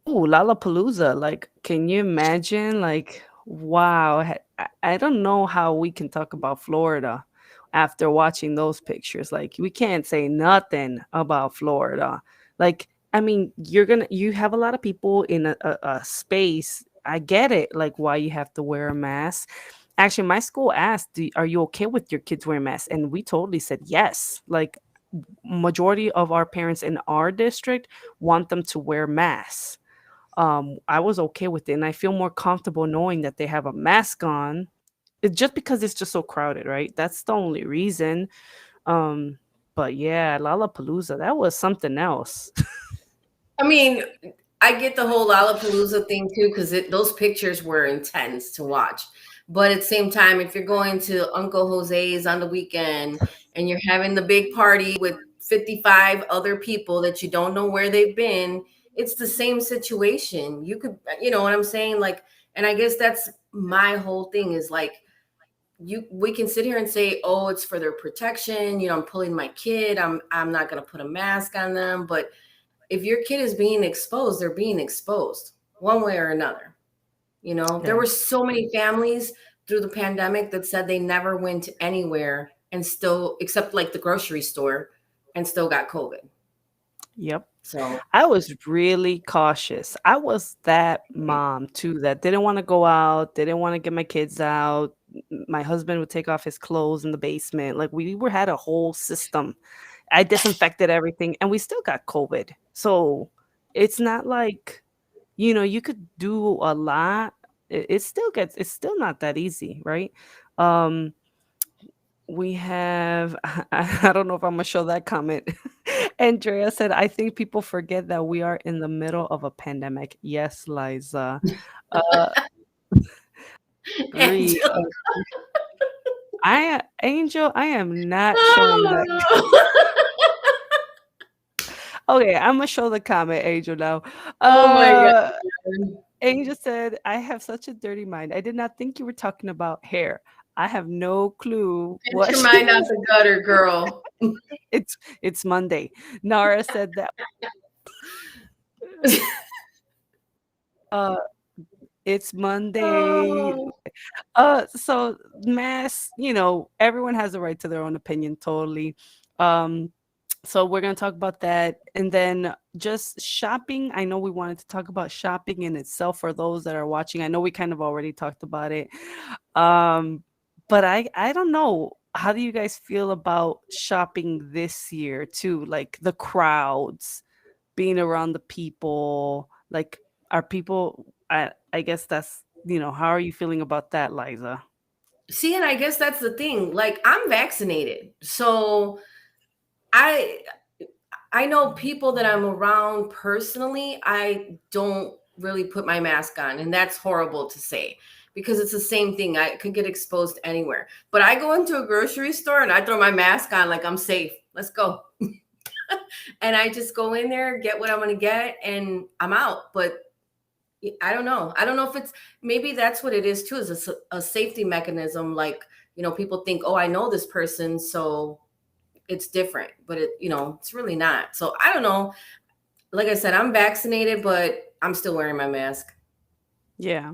oh, Lollapalooza. Like, can you imagine? Like, wow. I don't know how we can talk about Florida after watching those pictures. Like, we can't say nothing about Florida. Like, I mean, you have a lot of people in a space. I get it, like, why you have to wear a mask. Actually, my school asked, are you okay with your kids wearing masks? And we totally said yes. Like, majority of our parents in our district want them to wear masks. I was okay with it, and I feel more comfortable knowing that they have a mask on. Just because it's just so crowded, right? That's the only reason. Um, but yeah, Lollapalooza, that was something else. I mean, I get the whole Lollapalooza thing too, because those pictures were intense to watch. But at the same time, if you're going to Uncle Jose's on the weekend and you're having the big party with 55 other people that you don't know where they've been, it's the same situation. You could, you know what I'm saying? Like, and I guess that's my whole thing is like, we can sit here and say, oh, it's for their protection. I'm pulling my kid. I'm not going to put a mask on them. But if your kid is being exposed, they're being exposed one way or another. There Yeah. were so many families through the pandemic that said they never went anywhere and still, except like the grocery store, and still got COVID. Yep. So, I was really cautious. I was that mom too that didn't want to go out, didn't want to get my kids out. My husband would take off his clothes in the basement. Like we were had a whole system. I disinfected everything and we still got COVID. So it's not like, you could do a lot. It's still not that easy, right? Um we have I don't know if I'm gonna show that comment. Andrea said, I think people forget that we are in the middle of a pandemic. Yes, Liza. Uh and agree. Angel, I am not showing that. oh, Okay, I'm gonna show the comment, Angel now. oh my Uh God. Angel said, I have such a dirty mind. I did not think you were talking about hair. I have no clue Get what your she mind out was. the gutter, girl. It's Monday. Nara said that uh it's Monday. Oh. So mass, everyone has a right to their own opinion, totally. Um, so we're gonna talk about that, and then just shopping. I know we wanted to talk about shopping in itself for those that are watching. I know we kind of already talked about it, um, but I don't know. How do you guys feel about shopping this year too? Like the crowds, being around the people, like are people I guess that's how are you feeling about that, Liza? See, and I guess that's the thing. Like, I'm vaccinated. So I I know people that I'm around personally, I don't really put my mask on. And that's horrible to say because it's the same thing. I could get exposed anywhere. But I go into a grocery store and I throw my mask on like I'm safe. Let's go. And I just go in there, get what I'm going to get, and I'm out. But I don't know. I don't know if it's maybe that's what it is too, is a safety mechanism. Like, people think, oh, I know this person. So it's different, but it's really not. So I don't know. Like I said, I'm vaccinated, but I'm still wearing my mask. Yeah.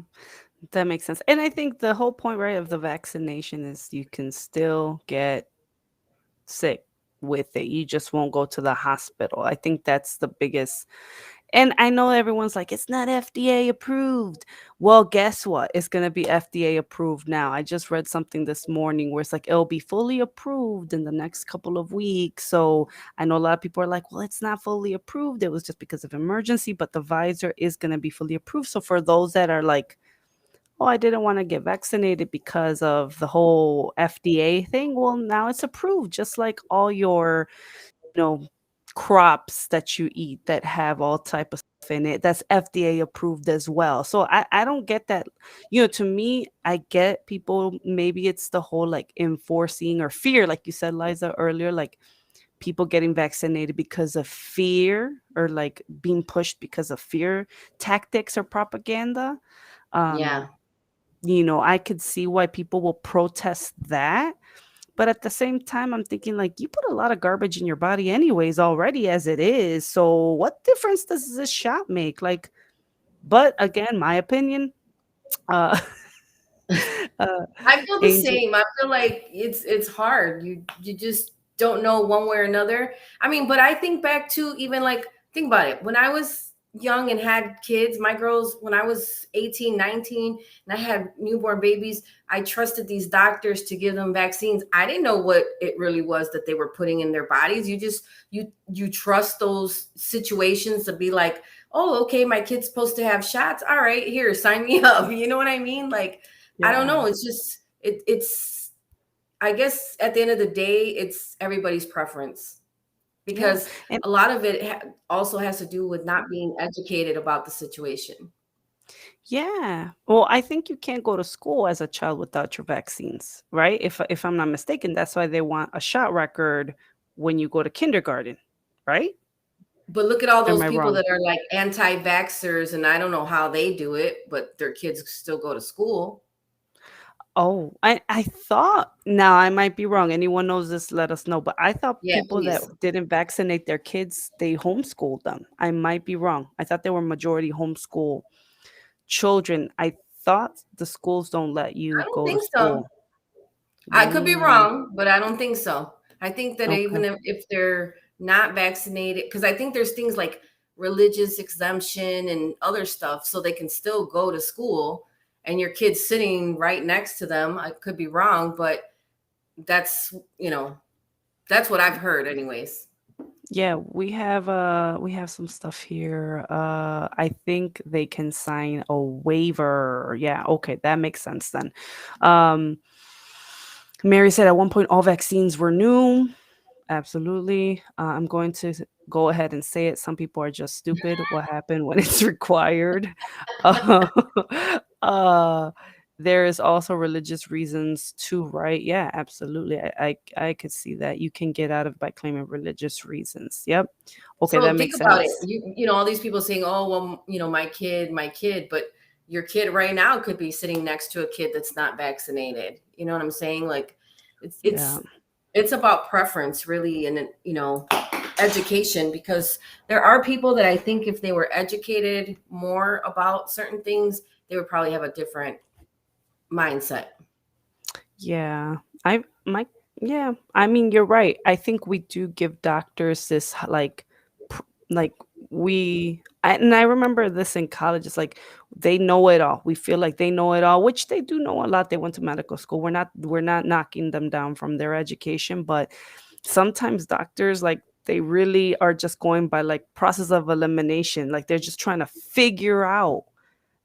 That makes sense. And I think the whole point, right, of the vaccination is you can still get sick with it. You just won't go to the hospital. I think that's the biggest. And I know everyone's like, it's not FDA approved. Well, guess what? It's going to be FDA approved now. I just read something this morning where it's like, it'll be fully approved in the next couple of weeks. So I know a lot of people are like, well, it's not fully approved. It was just because of emergency, but the visor is going to be fully approved. So for those that are like, oh, I didn't want to get vaccinated because of the whole FDA thing. Well, now it's approved, just like all your, know, crops that you eat that have all type of stuff in it. That's FDA approved as well. So I don't get that. To me, I get people, maybe it's the whole like enforcing or fear, like you said, Liza, earlier, like people getting vaccinated because of fear or like being pushed because of fear tactics or propaganda. Um, Yeah. I could see why people will protest that. But at the same time, I'm thinking like you put a lot of garbage in your body anyways already as it is. So what difference does this shot make? Like, but again, my opinion, uh, uh I feel the Angel. same. I feel like it's hard. You just don't know one way or another. I mean, but I think back to even like think about it. When I was young and had kids, my girls when I was 18, 19, and I had newborn babies, I trusted these doctors to give them vaccines. I didn't know what it really was that they were putting in their bodies. You trust those situations to be like, "Oh, okay, my kid's supposed to have shots. All right, here, sign me up." You know what I mean? Like I don't Yeah. know. It's just it's I guess at the end of the day, it's everybody's preference Yeah. because And a lot of it also has to do with not being educated about the situation. yeah. Well, I think you can't go to school as a child without your vaccines, right? If I'm not mistaken, that's why they want a shot record when you go to kindergarten, right? But look at all Am those I people wrong? that are like anti-vaxxers, and I don't know how they do it, but their kids still go to school. Oh, I thought, now I might be wrong. Anyone knows this, let us know. But I thought Yeah, people that please. didn't vaccinate their kids, they homeschooled them. I might be wrong. I thought they were majority homeschool children. I thought the schools don't let I you don't go to think so. school. I could be Mm, wrong, but I don't think so. I think that okay. even if they're not vaccinated, because I think there's things like religious exemption and other stuff, so they can still go to school and your kid's sitting right next to them. I could be wrong, but that's, that's what I've heard, anyways. Yeah, we have some stuff here. I think they can sign a waiver. Yeah, okay, that makes sense then. Um Mary said at one point all vaccines were new. Absolutely. I'm going to go ahead and say it. Some people are just stupid. What happened when it's required? Uh, uh, there is also religious reasons too, right? Yeah, absolutely. I could see that. You can get out of by claiming religious reasons. Yep. Okay, So that think makes about it. sense. All these people saying, "Oh, well, my kid," but your kid right now could be sitting next to a kid that's not vaccinated. You know what I'm saying? Like, it's Yeah. it's it's about preference, really, and education. Because there are people that I think if they were educated more about certain things, they would probably have a different mindset. Yeah. I my yeah. I mean, you're right. I think we do give doctors this like like and I remember this in college. It's like they know it all. We feel like they know it all, which they do know a lot. They went to medical school. We're not knocking them down from their education, but sometimes doctors like they really are just going by like process of elimination. Like they're just trying to figure out,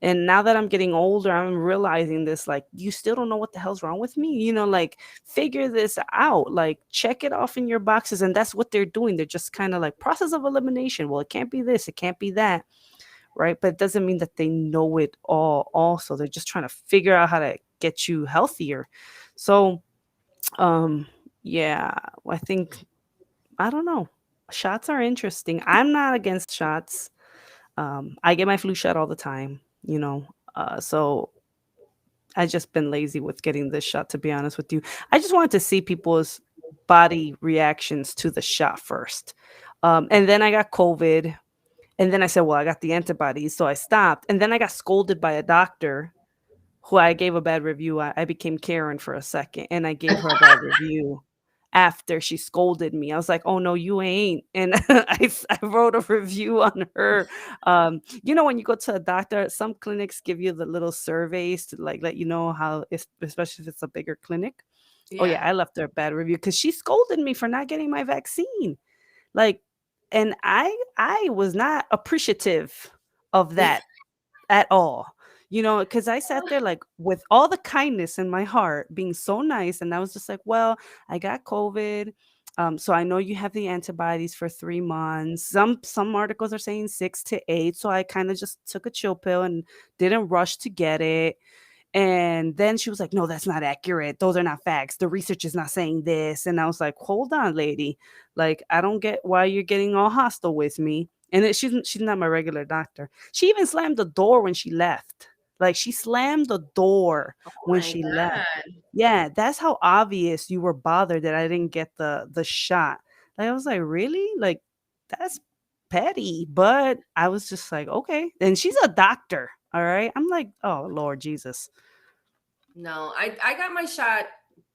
and now that I'm getting older, I'm realizing this, like, you still don't know what the hell's wrong with me. Like, figure this out. Like, check it off in your boxes. And that's what they're doing. They're just kind of like process of elimination. Well, it can't be this, it can't be that. Right. But it doesn't mean that they know it all. Also, they're just trying to figure out how to get you healthier. So, um, yeah, I think, I don't know. Shots are interesting. I'm not against shots. I get my flu shot all the time, so I just been lazy with getting this shot, to be honest with you. I just wanted to see people's body reactions to the shot first. And then I got COVID. And then I said, well, I got the antibodies. So I stopped. And then I got scolded by a doctor who I gave a bad review. I became Karen for a second, and I gave her a bad review after she scolded me. I was like, "Oh no, you ain't," and I wrote a review on her. When you go to a doctor, some clinics give you the little surveys to like let you know how, especially if it's a bigger clinic. Oh yeah, Yeah. I left her a bad review because she scolded me for not getting my vaccine. Like, and I was not appreciative of that at all. Because I sat there like with all the kindness in my heart, being so nice, and I was just like, "Well, I got COVID, so I know you have the antibodies for 3 months. Some articles are saying 6 to 8, so I kind of just took a chill pill and didn't rush to get it." And then she was like, "No, that's not accurate. Those are not facts. The research is not saying this." And I was like, "Hold on, lady. Like, I don't get why you're getting all hostile with me." And she's not my regular doctor. She even slammed the door when she left. Like, she slammed the door Oh when my she left. God. Yeah, that's how obvious you were bothered that I didn't get the shot. Like, I was like, "Really?" Like, that's petty. But I was just like, "Okay." And she's a doctor. All right. I'm like, "Oh, Lord Jesus." No, I got my shot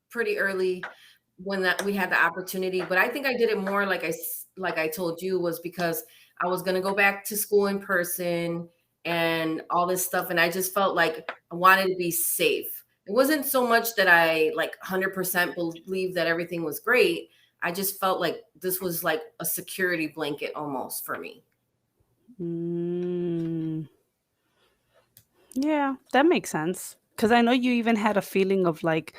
pretty early when that we had the opportunity, but I think I did it more like I told you, was because I was going to go back to school in person and all this stuff, and I just felt like I wanted to be safe. It wasn't so much that I like 100% believed that everything was great. I just felt like this was like a security blanket almost for me. Mm, yeah, that makes sense. Because I know you even had a feeling of like,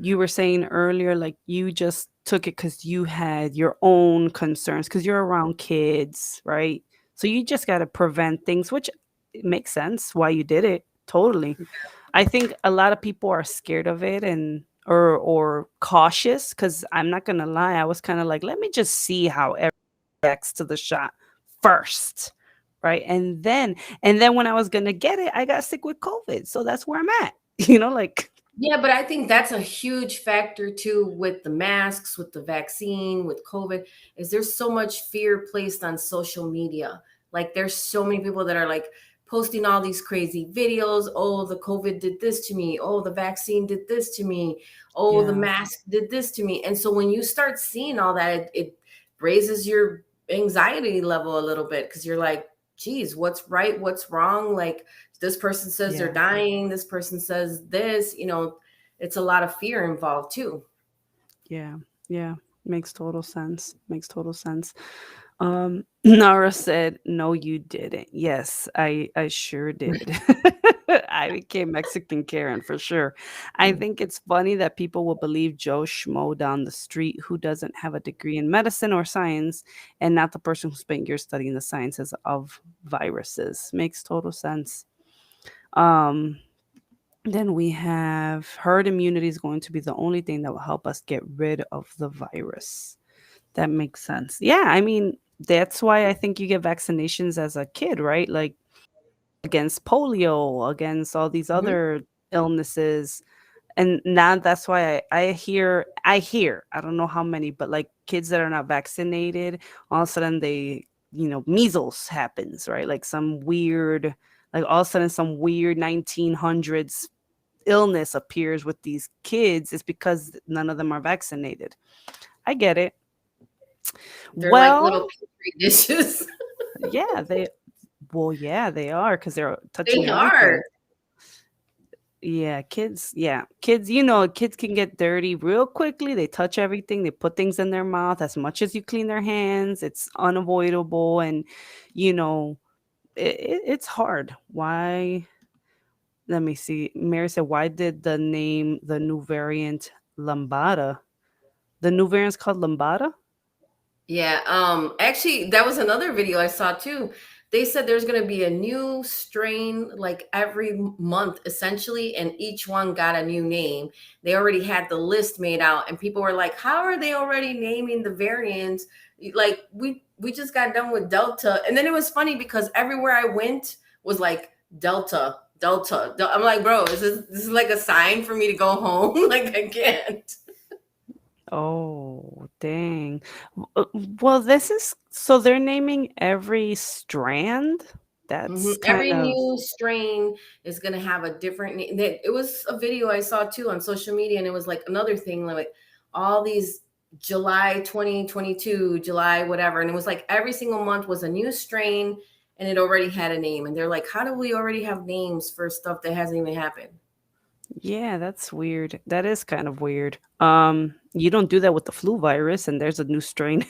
you were saying earlier, like you just took it because you had your own concerns, because you're around kids, right? So you just got to prevent things, which it makes sense why you did it. Totally. I think a lot of people are scared of it and or cautious, because I'm not gonna lie, I was kind of like, let me just see how reacts to the shot first, right? And then when I was gonna get it, I got sick with COVID. So that's where I'm at. Like, Yeah, but I think that's a huge factor too with the masks, with the vaccine, with COVID, is there's so much fear placed on social media. Like there's so many people that are like posting all these crazy videos. Oh, the COVID did this to me. Oh, the vaccine did this to me. Oh, the yeah, mask did this to me. And so when you start seeing all that, it raises your anxiety level a little bit because you're like, geez, what's right? What's wrong? Like this person says they're yeah, dying, this person says this, it's a lot of fear involved too. yeah, yeah. Makes total sense. Makes total sense. Nara said, "No, you didn't." Yes, I sure did. I became Mexican Karen for sure. I think it's funny that people will believe Joe Schmo down the street who doesn't have a degree in medicine or science, and not the person who spent years studying the sciences of viruses. Makes total sense. Um, then we have herd immunity is going to be the only thing that will help us get rid of the virus. That makes sense. Yeah, I mean, that's why I think you get vaccinations as a kid, right? Like against polio, against all these Hmm. other illnesses. And now that's why I hear, I don't know how many, but like kids that are not vaccinated, all of a sudden measles happens, right? Like all of a sudden some weird 1900s illness appears with these kids. It's because none of them are vaccinated. I get it. They're like little Well, petri dishes. yeah, yeah, they are, because they're touching They are. everything. Yeah, kids, kids can get dirty real quickly. They touch everything, they put things in their mouth. As much as you clean their hands, it's unavoidable. And you know it's hard. Why? Let me see. Mary said, why did the new variant lambada? The new variant's called lambada. Yeah, actually that was another video I saw too. They said there's going to be a new strain like every month essentially, and each one got a new name. They already had the list made out and people were like, "How are they already naming the variants? Like we just got done with Delta." And then it was funny because everywhere I went was like Delta, Delta. I'm like, "Bro, this is like a sign for me to go home?" Like I can't. Oh, dang. Well, this is so they're naming every strand. That's Every kind of new strain is going to have a different name. It was a video I saw too on social media, and it was like another thing like all these July 2022, July whatever, and it was like every single month was a new strain, and it already had a name. And they're like, how do we already have names for stuff that hasn't even happened? yeah, that's weird. That is kind of weird. You don't do that with the flu virus, and there's a new strain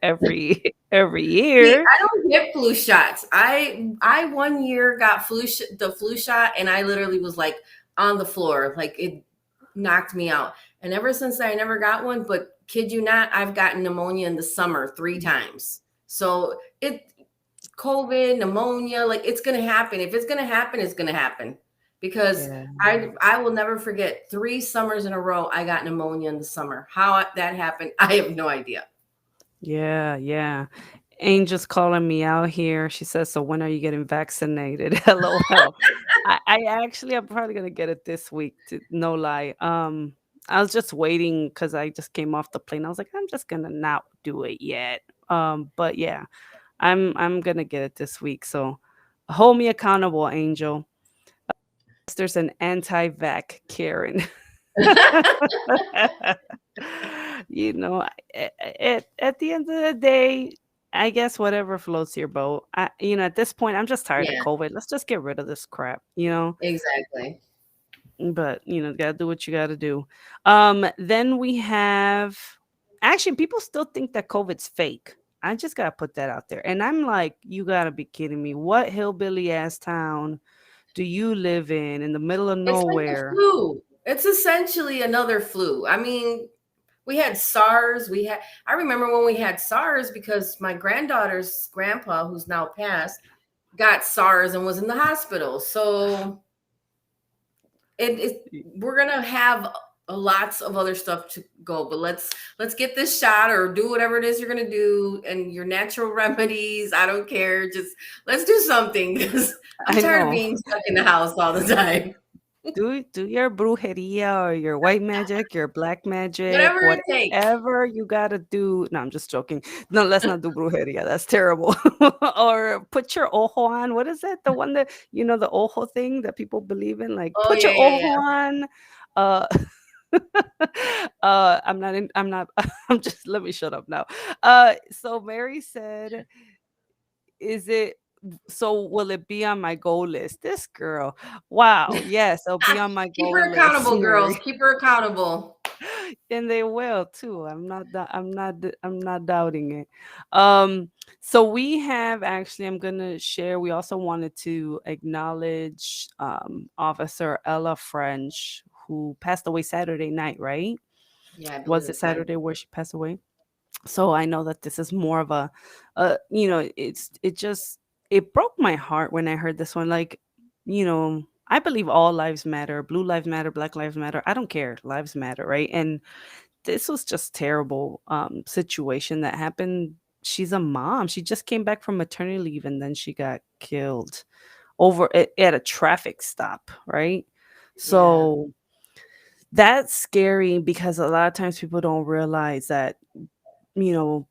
every See, year. I don't get flu shots. I one year got the flu shot, and I literally was like on the floor, like it knocked me out. And ever since I never got one, but kid you not, I've gotten pneumonia in the summer 3 times. So it COVID, pneumonia, like it's gonna happen. If it's gonna happen, it's gonna happen. Because Yeah. I will never forget 3 summers in a row I got pneumonia in the summer. How that happened, I have no idea. Yeah, yeah. Angel's calling me out here. She says, "So when are you getting vaccinated?" LOL. I actually I'm probably gonna get it this week. To no lie. I was just waiting because I just came off the plane. I was like, I'm just gonna not do it yet. But yeah, I'm gonna get it this week. So hold me accountable, Angel. There's an anti-vac Karen. You know, at the end of the day, I guess whatever floats your boat. At this point, I'm just tired of Yeah, COVID. Let's just get rid of this crap, you know? exactly. But, gotta do what you gotta do. Then we have actually people still think that COVID's fake. I just gotta put that out there. And I'm like, you gotta be kidding me. What hillbilly ass town do you live in the middle of It's like the nowhere? flu. It's essentially another flu. I mean, we had SARS. I remember when we had SARS because my granddaughter's grandpa, who's now passed, got SARS and was in the hospital. So we're gonna have lots of other stuff to go, but let's get this shot or do whatever it is you're gonna do and your natural remedies. I don't care. Just let's do something because I'm I tired of know. being stuck in the house all the time. Do your brujeria or your white magic, your black magic, Whatever it takes. whatever you gotta do. No, I'm just joking. No, let's not do brujeria. That's terrible. Or put your ojo on. What is it? The one that the ojo thing that people believe in. Like Oh put yeah, your yeah, ojo yeah. on. Uh, I'm not in. I'm not. I'm just. Let me shut up now. So Mary said, "Is it?" So will it be on my goal list? This girl. Wow. Yes, it'll be on my Keep goal her list, accountable, girls. Mary. Keep her accountable. And they will too. I'm not doubting it. Um so we have actually I'm going to share we also wanted to acknowledge Officer Ella French who passed away Saturday night, right? Yeah, I believe Was it that's right. Saturday where she passed away? So I know that this is more of a it broke my heart when I heard this one. Like, I believe all lives matter. Blue lives matter, black lives matter. I don't care. Lives matter, right? And this was just terrible situation that happened. She's a mom. She just came back from maternity leave and then she got killed at a traffic stop, right? Yeah, So that's scary because a lot of times people don't realize that, you know,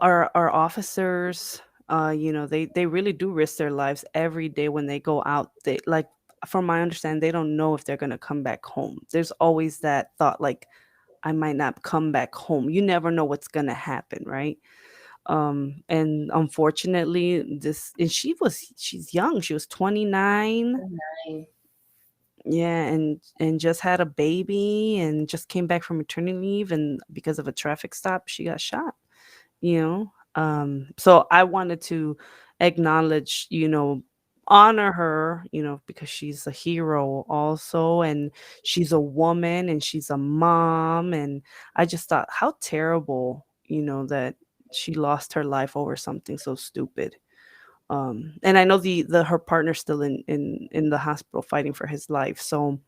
our officers, they really do risk their lives every day when they go out. They like, from my understanding, they don't know if they're gonna come back home. There's always that thought, like, I might not come back home. You never know what's gonna happen, right? And unfortunately, this and she's young. She was 29. right. Yeah, and just had a baby and just came back from maternity leave, and because of a traffic stop, she got shot. So I wanted to acknowledge, honor her, because she's a hero also, and she's a woman and she's a mom, and I just thought how terrible, that she lost her life over something so stupid. And I know the her partner's still in the hospital fighting for his life. So,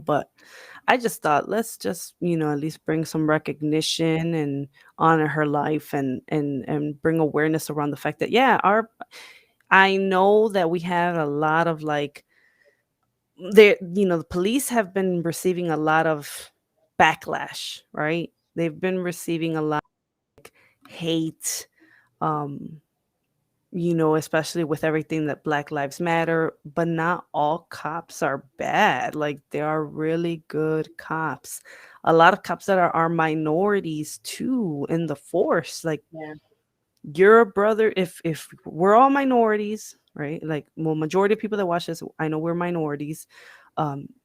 but I just thought let's just, at least bring some recognition and honor her life, and bring awareness around the fact that, yeah, our I know that we have a lot of, like, the police have been receiving a lot of backlash, right? They've been receiving a lot of hate, um especially with everything that Black Lives Matter, but not all cops are bad. Like there are really good cops. A lot of cops that are minorities too in the force. Like Yeah. your brother, if we're all minorities, right? Like, well, majority of people that watch this, I know we're minorities.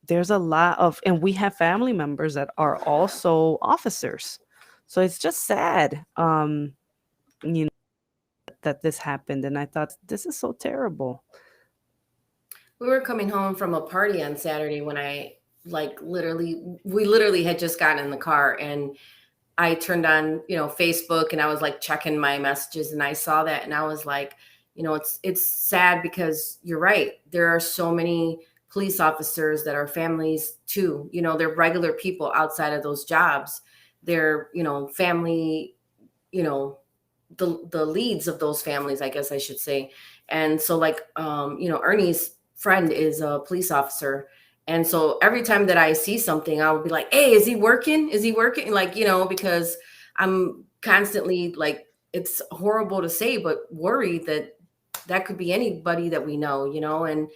There's a lot of, and we have family members that are also officers. So it's just sad. You know, that this happened, and I thought this is so terrible. We were coming home from a party on Saturday when we literally had just gotten in the car, and I turned on, Facebook, and I was like checking my messages, and I saw that, and I was like, it's sad because you're right. There are so many police officers that are families too. They're regular people outside of those jobs. They're, family, you know, the leads of those families, I guess I should say. And so like Ernie's friend is a police officer, and so every time that I see something, I'll be like, hey, is he working, like, because I'm constantly like, it's horrible to say, but worried that that could be anybody that we know, and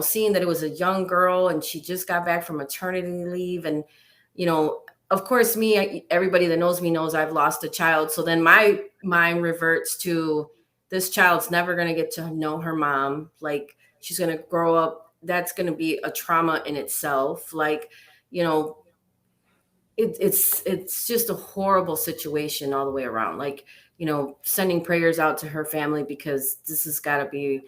seeing that it was a young girl and she just got back from maternity leave. And you know of course, everybody that knows me knows I've lost a child. So then my mind reverts to, this child's never going to get to know her mom. Like, she's going to grow up. That's going to be a trauma in itself. Like, you know, it's just a horrible situation all the way around. Like, sending prayers out to her family, because this has got to be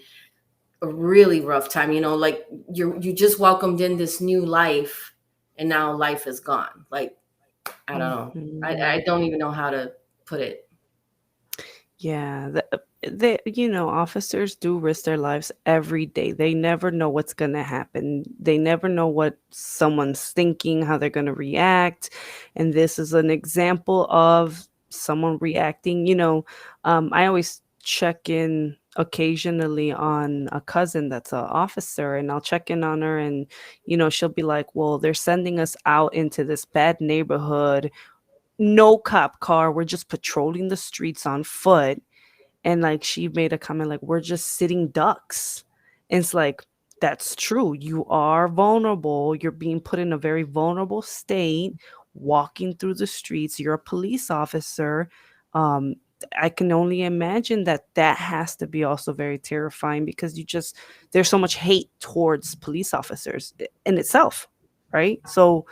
a really rough time. Like, you just welcomed in this new life, and now life is gone. Like, I don't know. I Mhm. don't even know how to put it. Yeah, officers do risk their lives every day. They never know what's going to happen. They never know what someone's thinking, how they're going to react. And this is an example of someone reacting. I always check in occasionally on a cousin that's an officer, and I'll check in on her, and, she'll be like, well, they're sending us out into this bad neighborhood, no cop car. We're just patrolling the streets on foot. And like she made a comment like, we're just sitting ducks. And it's like, that's true. You are vulnerable. You're being put in a very vulnerable state, walking through the streets. You're a police officer. Um, I can only imagine that that has to be also very terrifying, because there's so much hate towards police officers in itself, right? So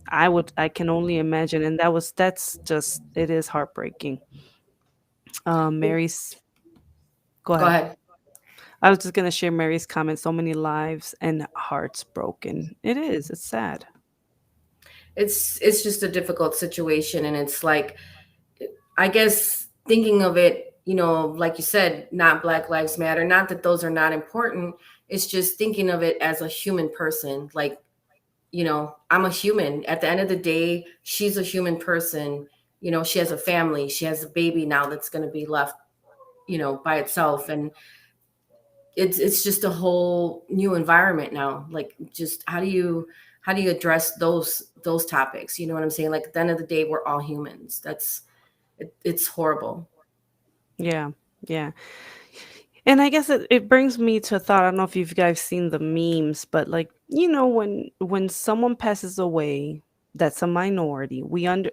I can only imagine. And that's just, it is heartbreaking. Mary's, go Go ahead. ahead. I was just gonna share Mary's comment. So many lives and hearts broken. It is. It's sad. It's just a difficult situation, and it's like, I guess thinking of it, like you said, not Black Lives Matter, not that those are not important. It's just thinking of it as a human person. Like, I'm a human. At the end of the day, she's a human person. She has a family. She has a baby now that's going to be left, by itself. And it's just a whole new environment now. Like, just how do you address those topics? You know what I'm saying? Like, at the end of the day, we're all humans. It's horrible. Yeah. Yeah. And I guess it brings me to a thought. I don't know if you guys seen the memes, but like, when someone passes away that's a minority,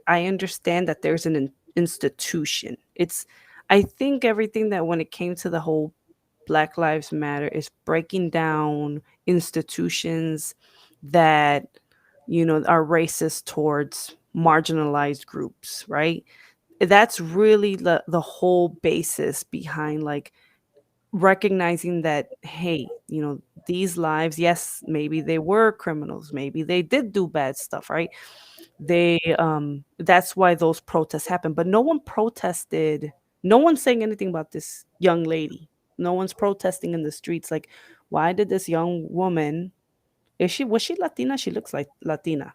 I understand that there's an institution. I think everything that when it came to the whole Black Lives Matter is breaking down institutions that, are racist towards marginalized groups, right? That's really the whole basis behind, like, recognizing that, hey, these lives, yes, maybe they were criminals, maybe they did do bad stuff, right? That's why those protests happen. But no one's saying anything about this young lady. No one's protesting in the streets like, why did this young woman, was she Latina? She looks like Latina.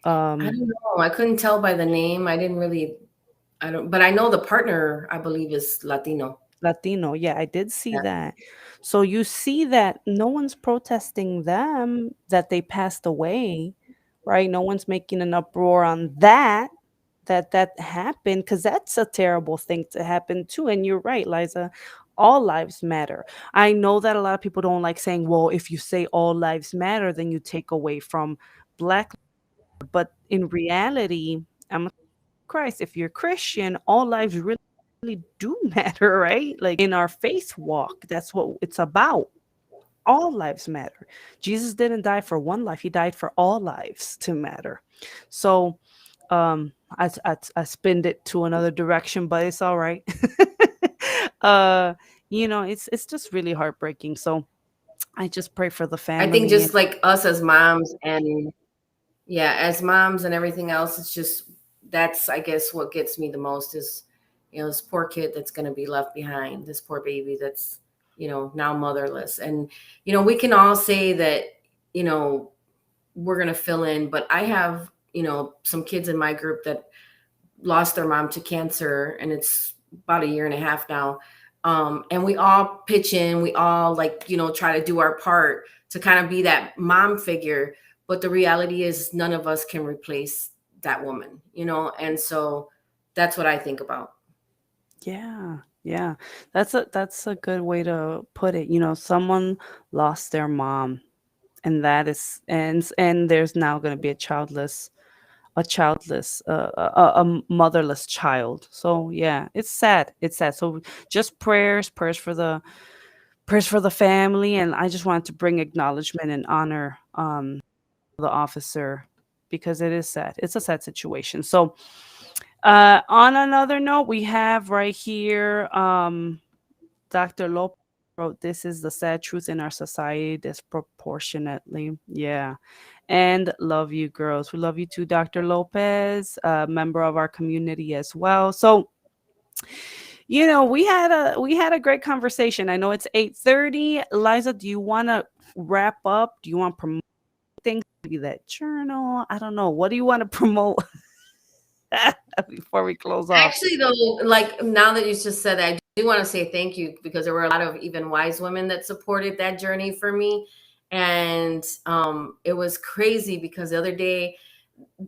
I um don't know. I couldn't tell by the name. I didn't really. I don't. But I know the partner, I believe, is Latino. Latino, yeah, I did see Yeah. that. So you see that no one's protesting them that they passed away, right? No one's making an uproar on that. that happened, because that's a terrible thing to happen too. And you're right, Liza, all lives matter. I know that a lot of people don't like saying, well, if you say all lives matter, then you take away from black, but in reality, I'm a Christ, if you're Christian, all lives really do matter, right? Like in our faith walk, that's what it's about. All lives matter. Jesus didn't die for one life, he died for all lives to matter. So I spinned it to another direction, but it's all right. uh it's just really heartbreaking. So I just pray for the I think family. And just like us as moms and yeah, as moms and everything else, it's just that's I guess what gets me the most is, this poor kid that's going to be left behind, this poor baby that's, now motherless. And we can all say that, you know, we're going to fill in, but I have, some kids in my group that lost their mom to cancer, and it's about a year and a half now. And we all pitch in, we all like, try to do our part to kind of be that mom figure. But the reality is, none of us can replace that woman, and so that's what I think about. yeah, yeah. That's a good way to put it. Someone lost their mom, and that is and there's now going to be a motherless child. So yeah, it's sad, it's sad. So just prayers for the family. And I just wanted to bring acknowledgement and honor the officer, because it is sad, it's a sad situation. So on another note, we have right here, Dr. Lopez wrote, "This is the sad truth in our society, disproportionately." Yeah. And love you, girls. We love you too, Dr. Lopez, a member of our community as well. So, we had a great conversation. I know it's 8:30. Liza, do you want to wrap up? Do you want to promote things? Maybe that journal? I don't know. What do you want to promote before we close off? Actually, though, like now that you just said that, I do want to say thank you because there were a lot of even wise women that supported that journey for me. And it was crazy because the other day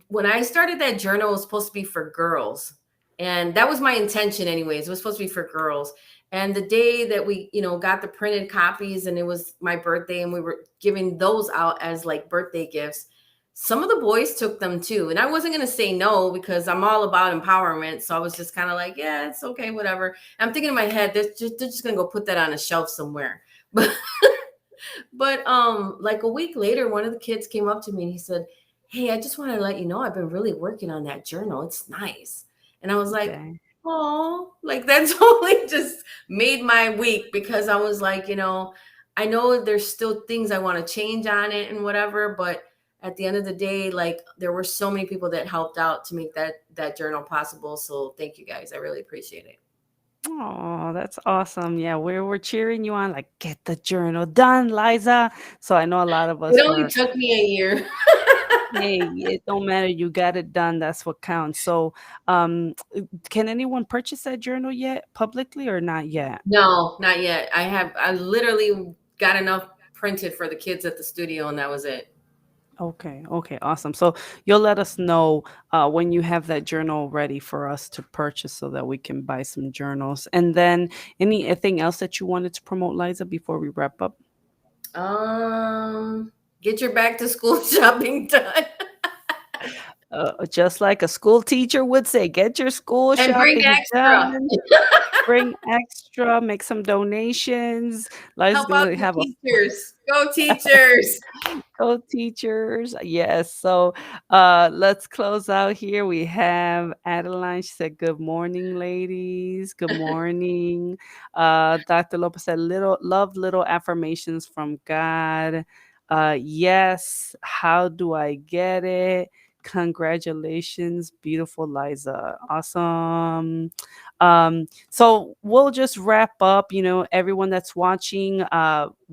when I started that journal, it was supposed to be for girls. And that was my intention, anyways. It was supposed to be for girls. And the day that we, got the printed copies and it was my birthday and we were giving those out as like birthday gifts, some of the boys took them too. And I wasn't going to say no because I'm all about empowerment. So I was just kind of like, yeah, it's okay, whatever. And I'm thinking in my head, they're just going to go put that on a shelf somewhere. But like a week later, one of the kids came up to me and he said, "Hey, I just want to let you know I've been really working on that journal. It's nice." And I was like, Okay. "Oh, like that's only just made my week because I was like, I know there's still things I want to change on it and whatever, but at the end of the day, like there were so many people that helped out to make that journal possible. So thank you guys. I really appreciate it. Oh, that's awesome. Yeah, we're cheering you on, like, get the journal done, Liza. So I know a lot of It us only were, took me a year. hey, it don't matter, you got it done. That's what counts. So, can anyone purchase that journal yet, publicly, or not yet? No, not yet. I literally got enough printed for the kids at the studio and that was it. Okay, okay, awesome. So you'll let us know when you have that journal ready for us to purchase, so that we can buy some journals. And then anything else that you wanted to promote, Liza, before we wrap up? Get your back to school shopping done Just like a school teacher would say, get your school and bring shopping extra. done. Bring extra, make some donations. Liza's Help out gonna the have a teachers. Go teachers. go teachers. Yes. So let's close out here. We have Adeline. She said, "Good morning, ladies. Good morning." Dr. Lopez said, little affirmations from God. Yes. How do I get it? Congratulations, beautiful Liza. Awesome. So we'll just wrap up, everyone that's watching.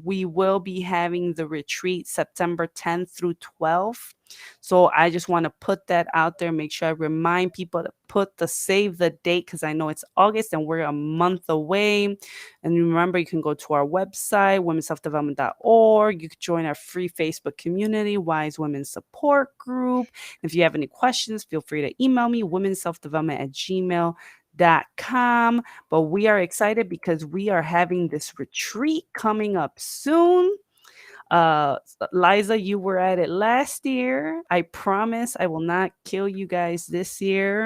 We will be having the retreat September 10th through 12th. So I just want to put that out there. Make sure I remind people to put the save the date because I know it's August and we're a month away. And remember, you can go to our website, womenselfdevelopment.org. You can join our free Facebook community, Wise Women Support Group. If you have any questions, feel free to email me, womenselfdevelopment@gmail.com. But we are excited because we are having this retreat coming up soon. Liza, you were at it last year. I promise I will not kill you guys this year.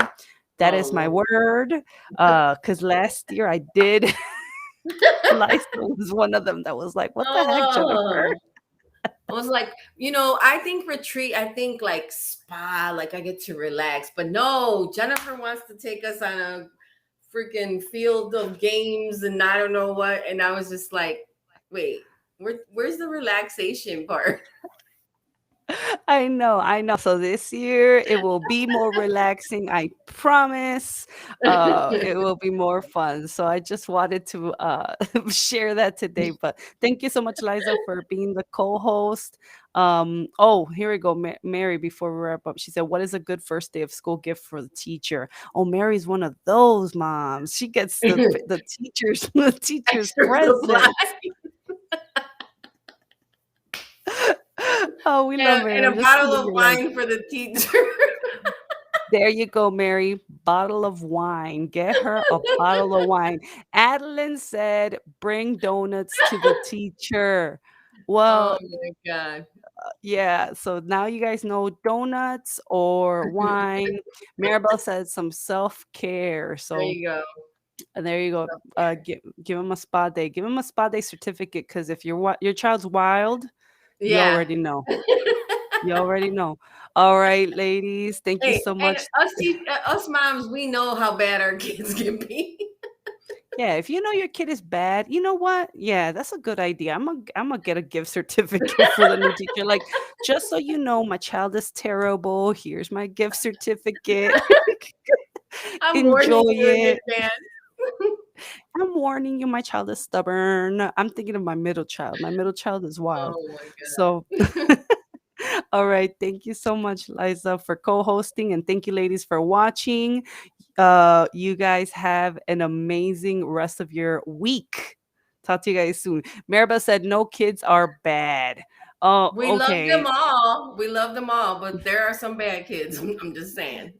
That Oh is my Lord. word. Because last year I did. Liza was one of them that was like, "What the heck, Jennifer?" Oh. I was like, I think retreat, I think like spa, like I get to relax. But no, Jennifer wants to take us on a freaking field of games and I don't know what. And I was just like, wait, where's the relaxation part? I know, I know. So this year it will be more relaxing, I promise. It will be more fun. So I just wanted to share that today. But thank you so much, Liza, for being the co-host. Oh, here we go. Mary, before we wrap up, she said, "What is a good first day of school gift for the teacher?" Oh, Mary's one of those moms. She gets the teachers the teachers Extra supply. presents. Oh, we love And Mary. a Just bottle leave of her like wine for the teacher. there you go, Mary. Bottle of wine. Get her a bottle of wine. Adeline said, bring donuts to the teacher. Oh Well, my God. yeah. So now you guys know donuts or wine. Maribel said some self care. There So you go. there you go. Give him a spa day. Give him a spa day certificate because if your child's wild, you Yeah. already know. You already know. All right, ladies. Thank you Hey, so and much. us moms, we know how bad our kids can be. Yeah, if you know your kid is bad, you know what? Yeah, that's a good idea. I'm gonna get a gift certificate for the new teacher. Like, just so you know, my child is terrible. Here's my gift certificate. I'm Enjoy warning you in it. advance. I'm warning you, my child is stubborn. I'm thinking of my middle child. My middle child is wild. Oh my So, God. all right. Thank you so much, Liza, for co-hosting, and thank you, ladies, for watching. You guys have an amazing rest of your week. Talk to you guys soon. Maribel said no kids are bad. Oh, We love them okay. all. We love them all, but there are some bad kids. I'm just saying.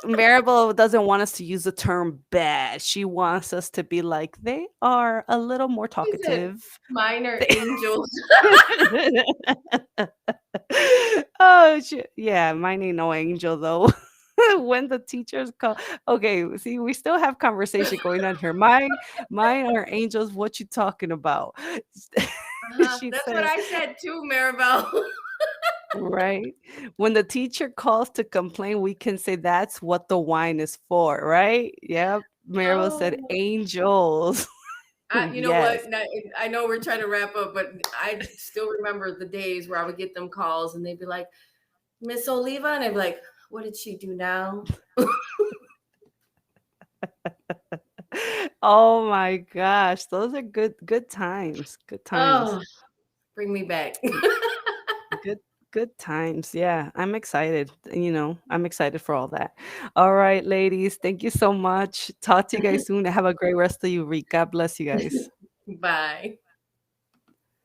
Maribel doesn't want us to use the term bad. She wants us to be like they are a little more He said, talkative. minor They- angels. oh shit. Yeah, mine ain't no angel though. When the teachers call, okay, see, we still have conversation going on here. Mine are angels. What you talking about? She That's what said, I said too, Maribel. right. When the teacher calls to complain, we can say that's what the wine is for, right? Yep. Maribel said Oh, angels. you know what? Yes. I know we're trying to wrap up, but I still remember the days where I would get them calls and they'd be like, Miss Oliva, and I'd be like, what did she do now? Oh my gosh, those are good times. Good times. Oh, bring me back. Good good times. Yeah, I'm excited. I'm excited for all that. All right, ladies, thank you so much. Talk to you guys soon. Have a great rest of your week. God bless you guys. Bye.